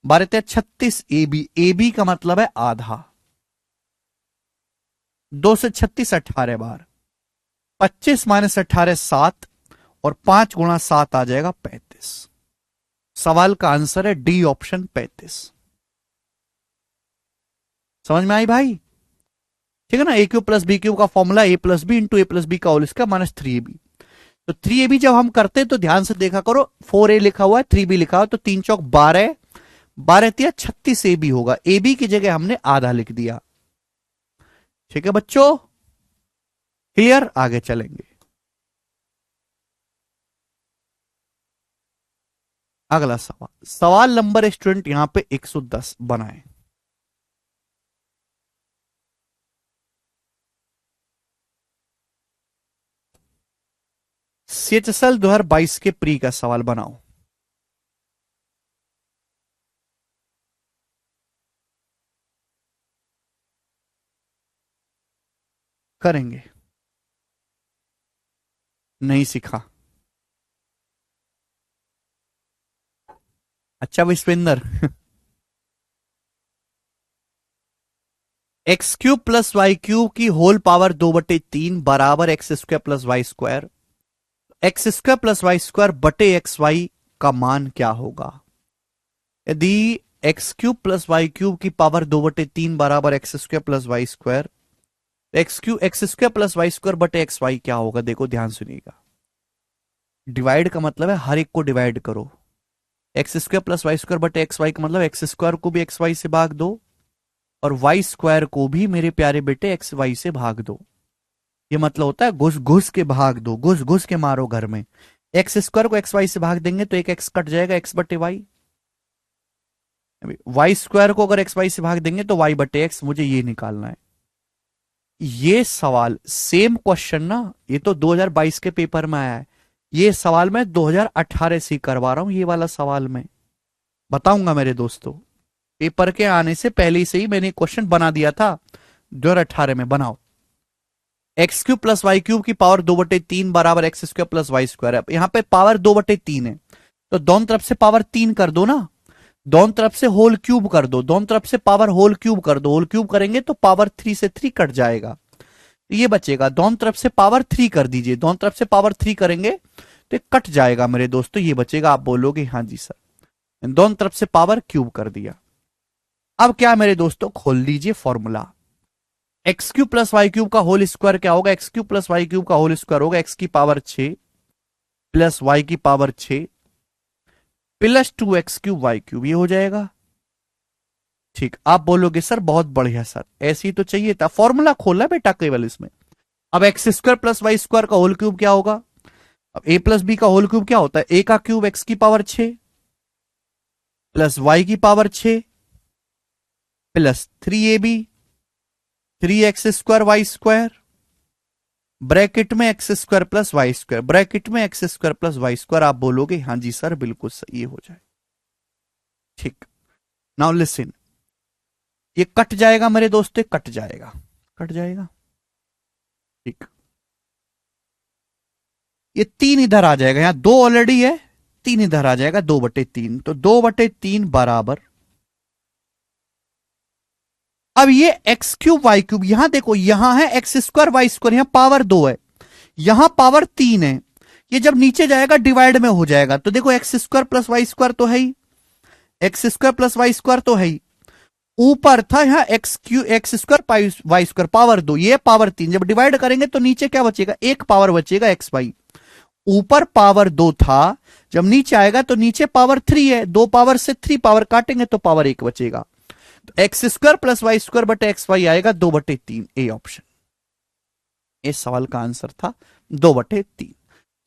12 तिया 36ab। ab का मतलब है आधा। 2 से 36 18 बार, 25 माइनस 18 7, और 5 गुणा 7 आ जाएगा 35। सवाल का आंसर है डी ऑप्शन 35। समझ में आई भाई? ठीक है ना। ए क्यूब प्लस बी क्यूब का formula A plus b into a plus B का होल इसका माइनस 3ab। तो 3ab जब हम करते हैं तो ध्यान से देखा करो, 4a लिखा हुआ है 3b लिखा हुआ है, तो 3 चौक 12, 12 तिया 36ab होगा। ab की जगह हमने आधा लिख दिया। ठीक है बच्चों, क्लियर? आगे चलेंगे। अगला सवाल, सवाल नंबर स्टूडेंट यहां पे 110 बनाए। CHSL 2022 के प्री का सवाल बनाओ। करेंगे, नहीं सीखा? अच्छा Vishwendra, x cube plus Y cube की होल पावर 2/3 बराबर x square plus Y square. X square plus Y square बटे एक्स वाई का मान क्या होगा? यदि x cube plus Y cube की पावर 2/3 बराबर x square plus Y square, x square plus Y square बटे एक्स वाई क्या होगा? देखो ध्यान सुनिएगा, डिवाइड का मतलब है हर एक को डिवाइड करो। X square plus Y square बटे एक्स वाई का मतलब एक्स स्क्वायर को भी एक्स वाई से भाग दो, और वाई स्क्वायर को भी मेरे प्यारे बेटे एक्स वाई से भाग दो। ये मतलब होता है घुस घुस के भाग दो, घुस घुस के मारो घर में। एक्स स्क्वायर को एक्स वाई से भाग देंगे तो एक एक्स कट जाएगा, एक्स बटे वाई। वाई स्क्वायर को अगर एक्स वाई से भाग देंगे तो वाई बटे एक्स, मुझे ये निकालना है। ये सवाल सेम क्वेश्चन ना, ये तो 2022 के पेपर में आया है, ये सवाल मैं 2018 से करवा रहा हूं। ये वाला सवाल मैं बताऊंगा मेरे दोस्तों, पेपर के आने से पहले से ही मैंने क्वेश्चन बना दिया था 2018 में। बनाओ, x cube plus Y cube की पावर 2/3 बराबर x square plus Y square है। यहां पे पावर 2/3 है, तो दोनों तरफ से पावर 3 कर दो ना, दोनों तरफ से होल क्यूब कर दो, दोनों तरफ से पावर होल क्यूब कर दो। होल क्यूब करेंगे तो पावर 3 से 3 कट जाएगा, तो ये बचेगा। दोनों तरफ से पावर 3 कर दीजिए, दोनों तरफ से पावर 3 करेंगे तो ये कट जाएगा मेरे दोस्तों, ये बचेगा। आप बोलोगे हाँ जी सर, दोनों तरफ से पावर क्यूब कर दिया। अब क्या मेरे दोस्तों, खोल लीजिए formula. X cube plus Y cube का होल स्क्वायर क्या होगा? X cube plus Y cube का होल स्क्वायर होगा एक्स की पावर 6 प्लस वाई की power 6 plus 2x cube y cube, ये हो जाएगा। ठीक, आप बोलोगे सर बहुत बढ़िया सर, ऐसे ही तो चाहिए था, फॉर्मूला खोला बेटा केवल इसमें। अब x square plus Y square का होल क्यूब क्या होगा? अब ए प्लस बी का होल क्यूब क्या होता है? ए का क्यूब एक्स की पावर 6 प्लस वाई की power 6 plus 3ab, 3x square y square, bracket में x square plus Y square, bracket में x square plus Y square. आप बोलोगे हाँ जी सर बिल्कुल सही, ये हो जाए। ठीक, नाउ लिसन, ये कट जाएगा मेरे दोस्तों, कट जाएगा, कट जाएगा। ठीक, ये 3 इधर आ जाएगा, यहां 2 ऑलरेडी है, 3 इधर आ जाएगा, 2/3, तो 2/3 बराबर, अब ये एक्स क्यूब वाई क्यूब, यहां देखो यहां है एक्स स्क्वायर वाई स्क्वायर, यहां पावर 2 है, यहां पावर 3 है, ये जब नीचे जाएगा डिवाइड में हो जाएगा, तो देखो x square plus Y square तो है ही, x square plus Y square तो है ही, ऊपर था यहाँ x square y square power 2, ये पावर 3, जब डिवाइड करेंगे तो नीचे क्या बचेगा, एक पावर बचेगा एक्स वाई, ऊपर पावर 2 था, जब नीचे आएगा तो नीचे पावर 3 है, 2 पावर से 3 पावर काटेंगे तो पावर 1 बचेगा, तो x square plus Y square बटे एक्स वाई आएगा 2/3, ए ऑप्शन। इस सवाल का आंसर था 2/3।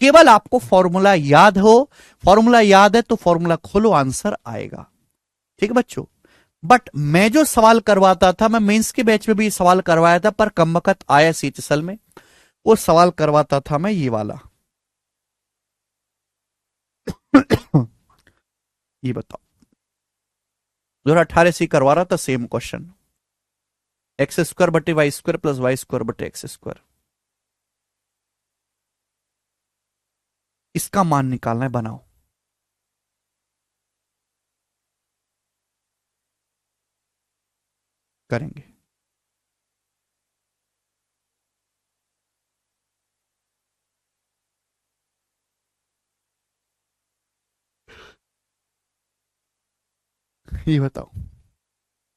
केवल आपको फॉर्मूला याद हो, फॉर्मूला याद है तो फॉर्मूला खोलो, आंसर आएगा। ठीक है बच्चों, बट मैं जो सवाल करवाता था, मैं मेंस के बैच में भी सवाल करवाया था, पर कम वक्त आया सीएचएसएल में, वो सवाल करवाता था मैं ये वाला। ये बताओ, 2018 से करवा रहा था सेम क्वेश्चन, एक्स स्क्वायर बटे y square plus Y square बटे एक्स स्क्वायर, इसका मान निकालना है, बनाओ। करेंगे, ये बताओ।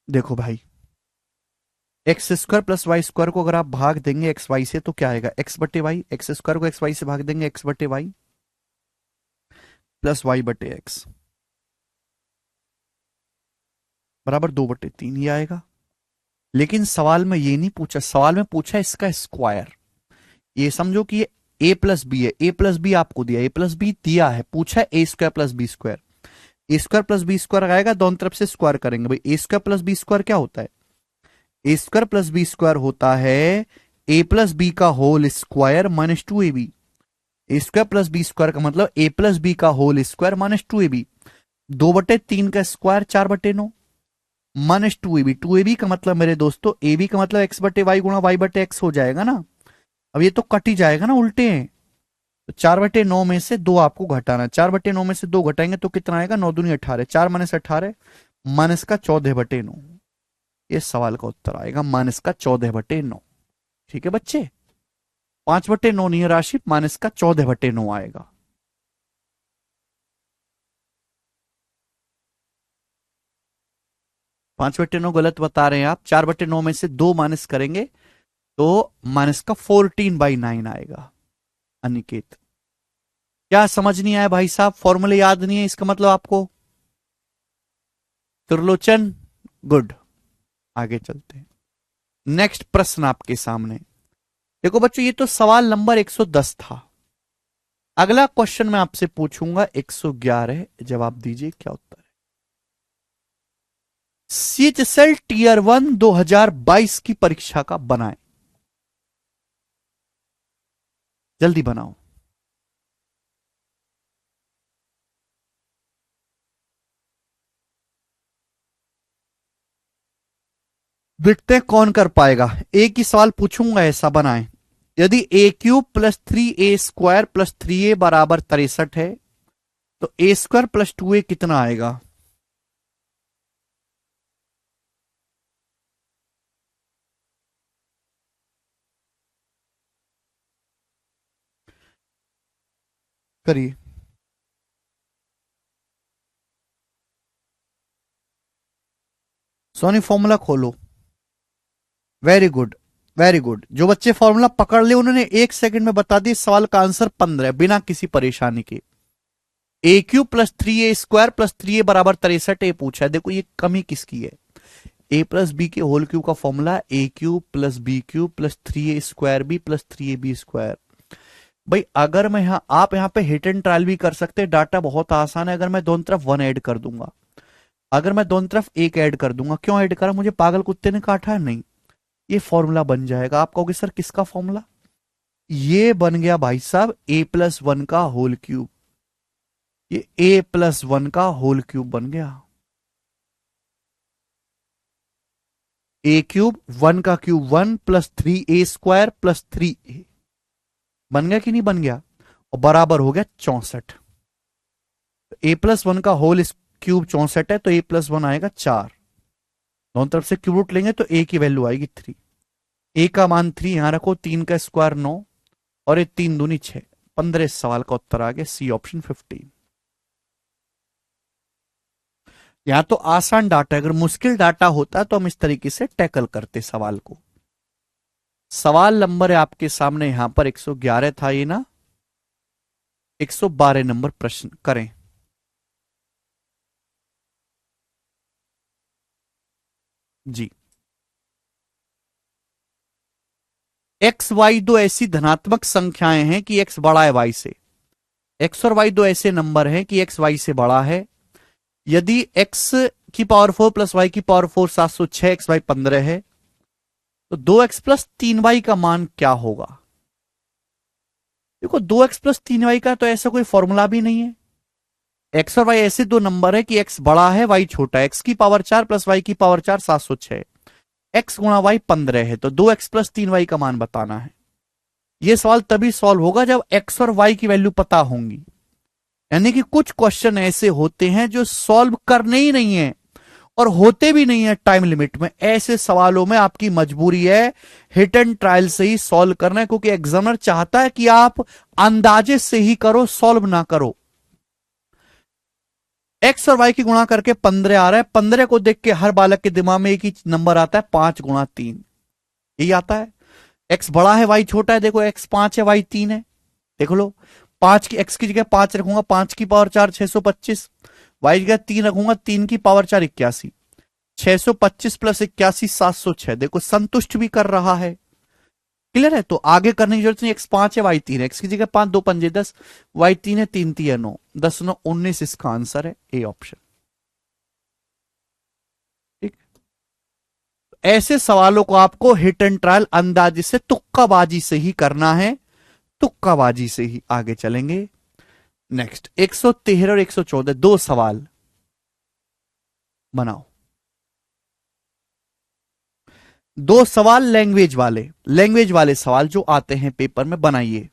देखो भाई, x square plus Y square को अगर आप भाग देंगे एक्स वाई से तो क्या आएगा, एक्स बटे वाई, एक्स स्क्वायर को एक्स वाई से भाग देंगे एक्स बटे वाई प्लस वाई बटे एक्स बराबर 2/3, ये आएगा। लेकिन सवाल में ये नहीं पूछा, सवाल में पूछा इसका स्क्वायर, ये समझो कि ये ए प्लस बी है, ए प्लस बी आपको दिया, ए प्लस बी दिया है, पूछा है ए स्क्वायर प्लस बी स्क्वायर, ए स्क्वायर प्लस बी स्क्वायर आएगा, दोनों तरफ से स्क्वायर करेंगे भाई, a square plus B square क्या होता है, ए स्क्वायर प्लस बी स्क्वायर होता है ए प्लस बी का whole square minus 2ab, a square plus B square का मतलब ए प्लस बी का होल स्क्वायर माइनस 2ab, 2/3 का स्क्वायर 4/9 माइनस 2ab, 2ab का मतलब मेरे दोस्तों, ab का मतलब x बटे वाई गुणा वाई बटे एक्स हो जाएगा ना, अब ये तो कट ही जाएगा ना उल्टे हैं, तो 4/9 में से 2 आपको घटाना, 4/9 में से 2 घटाएंगे तो कितना आएगा, 9 दूनी 18, 4 माइनस 18 माइनस का 14/9, ये सवाल का उत्तर आएगा माइनस का 14/9। ठीक है बच्चे, 5/9 नहीं है राशि, माइनस का 14/9 आएगा। पांच बटे नौ गलत बता रहे हैं आप, 4/9 में से 2 माइनस करेंगे तो माइनस का 14/9 आएगा। अनिकेत, क्या समझ नहीं आया भाई साहब, फॉर्मूले याद नहीं है इसका मतलब आपको? त्रिलोचन, गुड, आगे चलते हैं। नेक्स्ट प्रश्न आपके सामने, देखो बच्चों ये तो सवाल नंबर 110 था, अगला क्वेश्चन मैं आपसे पूछूंगा 111, जवाब दीजिए क्या उत्तर है। सीएचएसएल टीयर 1 2022 की परीक्षा का बनाएं, जल्दी बनाओ। देखते हैं कौन कर पाएगा, एक ही सवाल पूछूंगा, ऐसा बनाएं। यदि a cube plus 3a square plus 3a बराबर 63 है, तो ए स्क्वायर प्लस 2a कितना आएगा? करिए, सोनी फॉर्मूला खोलो। वेरी गुड, वेरी गुड, जो बच्चे फॉर्मूला पकड़ ले उन्होंने 1 सेकंड में बता दी, सवाल का आंसर 15 बिना किसी परेशानी के। A cube plus 3a square plus 3a बराबर 63 ए पूछा है, देखो ये कमी किसकी है, ए प्लस बी के होल क्यूब का formula a cube plus b cube plus 3a square b plus 3ab square. भाई अगर मैं यहां, आप यहां पे हिट एंड ट्रायल भी कर सकते हैं, डाटा बहुत आसान है, अगर मैं दोनों तरफ 1 ऐड कर दूंगा, अगर मैं दोनों तरफ 1 ऐड कर दूंगा, क्यों ऐड करा, मुझे पागल कुत्ते ने काटा है? नहीं, ये फॉर्मूला बन जाएगा। आप कहोगे सर किसका फॉर्मूला, ये बन गया भाई साहब a+1 का होल क्यूब, ये a+1 का होल क्यूब बन गया, ए क्यूब 1 का cube 1 plus 3a square plus 3a बन गया कि नहीं बन गया, और बराबर हो गया 64। a+1 का होल क्यूब 64 है, तो a+1 आएगा 4। दोनों तरफ से क्यूब रूट लेंगे तो a की वैल्यू आएगी 3। a का मान 3 यहां रखो, 3 का स्क्वायर 9 और ये 3 दूनी 6, 15। इस सवाल का उत्तर आ गया सी ऑप्शन 15। यहां तो आसान डाटा, अगर मुश्किल डाटा होता तो हम इस तरीके से टैकल करते सवाल को। सवाल नंबर है आपके सामने यहां पर 111 था ये ना, 112 नंबर प्रश्न करें। जी, एक्स वाई दो ऐसी धनात्मक संख्याएं हैं कि एक्स बड़ा है वाई से। एक्स और वाई दो ऐसे नंबर हैं कि एक्स वाई से बड़ा है। यदि एक्स की पावर 4 प्लस वाई की पावर 4 706, एक्स वाई 15 है, तो 2x प्लस 3y का मान क्या होगा? देखो 2x प्लस 3y का तो ऐसा कोई फॉर्मूला भी नहीं है। एक्स और वाई ऐसे दो नंबर है कि एक्स बड़ा है वाई छोटा है। एक्स की पावर 4 प्लस वाई की पावर 4 706, एक्स गुणा वाई 15 है, तो 2x प्लस 3y का मान बताना है। यह सवाल तभी सॉल्व होगा जब एक्स और वाई की वैल्यू पता होंगी। यानी कि कुछ क्वेश्चन ऐसे होते हैं जो सॉल्व करने ही नहीं है और होते भी नहीं है टाइम लिमिट में। ऐसे सवालों में आपकी मजबूरी है हिट एंड ट्रायल से ही सॉल्व करना है, क्योंकि एग्जामिनर चाहता है कि आप अंदाजे से ही करो, सॉल्व ना करो। एक्स और वाई की गुणा करके 15 आ रहा है। 15 को देख के हर बालक के दिमाग में एक ही नंबर आता है, 5 गुणा 3, यही आता है। एक्स बड़ा है वाई छोटा है, देखो एक्स 5 है वाई 3 है, देख लो। 5 की एक्स की जगह 5 रखूंगा, 5 की पावर 4 625, वाई की जगह 3 रखूंगा, 3 की पावर 4 81, 625 प्लस 81 706। देखो संतुष्ट भी कर रहा है। क्लियर है? तो आगे करने की जरूरत नहीं। एक्स 5 है वाई 3 है, एक्स की जगह 5 2 पंजे 10, वाई 3 है 3 3 है 9, 10 9 19 इसका आंसर है ए ऑप्शन। ठीक, ऐसे सवालों को आपको हिट एंड ट्रायल अंदाजे से तुक्काबाजी से ही करना है, तुक्काबाजी से ही आगे चलेंगे। नेक्स्ट 113 और 114 दो सवाल बनाओ। दो सवाल लैंग्वेज वाले सवाल जो आते हैं पेपर में बनाइए।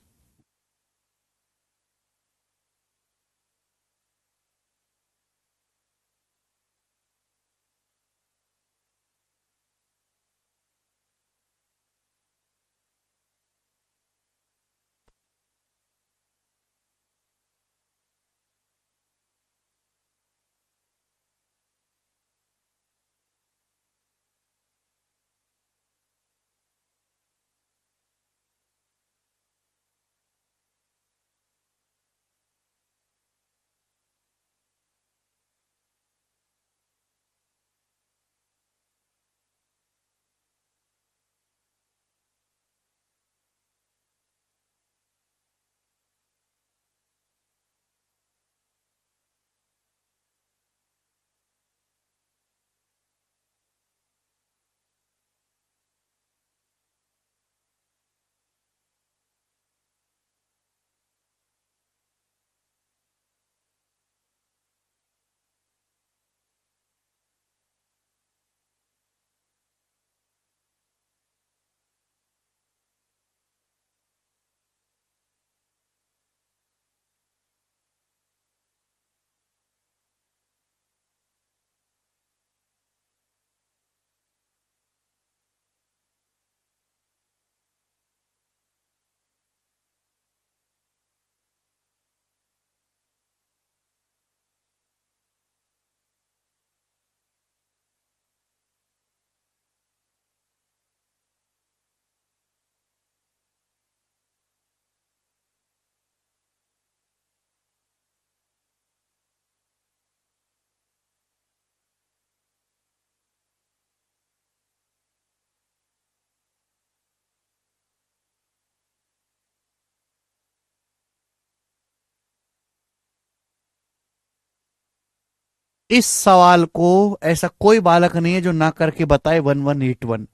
इस सवाल को ऐसा कोई बालक नहीं है जो ना करके बताए 1181।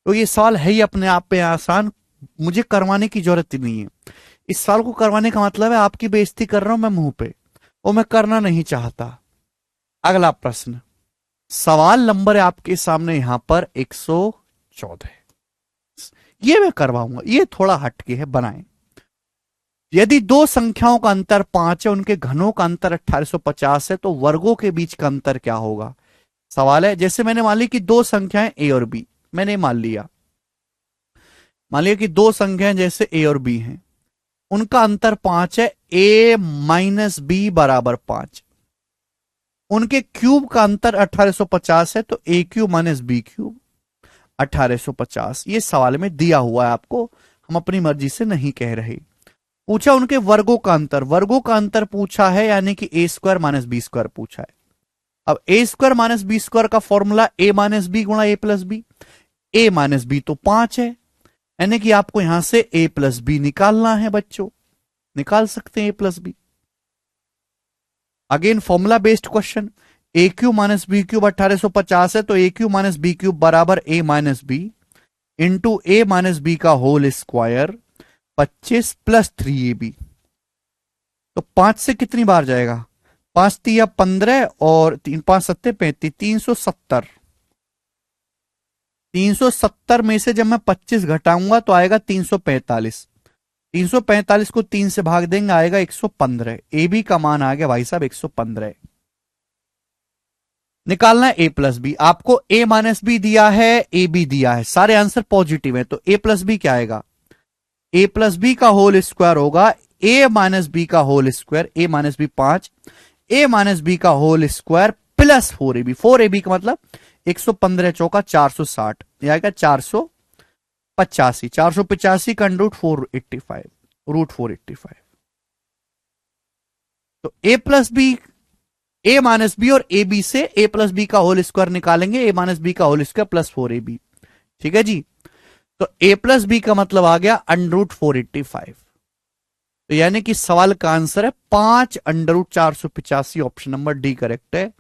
तो ये सवाल है ही अपने आप में आसान, मुझे करवाने की जरूरत ही नहीं है। इस सवाल को करवाने का मतलब है आपकी बेइज्जती कर रहा हूं मैं मुंह पे, वो मैं करना नहीं चाहता। अगला प्रश्न, सवाल नंबर है आपके सामने यहां पर 114, ये मैं करवाऊंगा, ये थोड़ा हटके है, बनाएं। यदि दो संख्याओं का अंतर 5 है, उनके घनों का अंतर 1850 है, तो वर्गों के बीच का अंतर क्या होगा? सवाल है। जैसे मैंने मान ली कि दो संख्याएं ए और बी, मैंने मान लिया कि दो संख्याएं जैसे ए और बी हैं, उनका अंतर 5 है, ए माइनस बी बराबर 5। उनके क्यूब का अंतर 1850 है, तो a cube minus b cube 1850। ये सवाल में दिया हुआ है आपको, हम अपनी मर्जी से नहीं कह रहे। पूछा उनके वर्गों का अंतर, वर्गों का अंतर पूछा है, यानी कि ए स्क्वायर माइनस बी स्क्वायर पूछा है। अब a square minus B square का फॉर्मूला ए माइनस बी गुणा ए प्लस बी। ए माइनस बी तो 5 है, यानी कि आपको यहां से ए प्लस बी निकालना है बच्चों। निकाल सकते हैं a plus b. Again formula based question. A cube minus b cube 1850 है, तो a cube minus b cube बराबर a minus b into a minus B का होल स्क्वायर 25 प्लस 3ab। तो 5 से कितनी बार जाएगा? 5 तिया 15 और 3 5 सत्ते 35, 370। 370 में से जब मैं 25 घटाऊंगा तो आएगा 345। 345 को 3 से भाग देंगे, आएगा 115। ए बी का मान आ गया भाई साहब 115। निकालना है ए प्लस बी। आपको ए माइनस बी दिया है, ए बी दिया है, सारे आंसर पॉजिटिव है, तो ए प्लस बी क्या आएगा? ए प्लस बी का होल स्क्वायर होगा ए माइनस बी का whole square, a minus b 5, a minus B का whole square plus 4ab। 4ab का मतलब 115 चौका 460, यह आएगा 485। 485 का अंडर रूट 485, रूट 485। तो a plus b, A minus B और ए बी से ए प्लस बी का होल स्क्वायर निकालेंगे, ए माइनस बी का होल स्क्वायर प्लस 4ab। ठीक है जी। तो ए प्लस बी का मतलब आ गया अंडर रूट 485। तो यानी कि सवाल का आंसर है 5 under root 485, option number D correct है।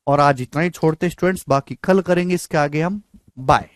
और आज इतना ही छोड़ते स्टूडेंट्स, बाकी कल करेंगे इसके आगे हम। बाय।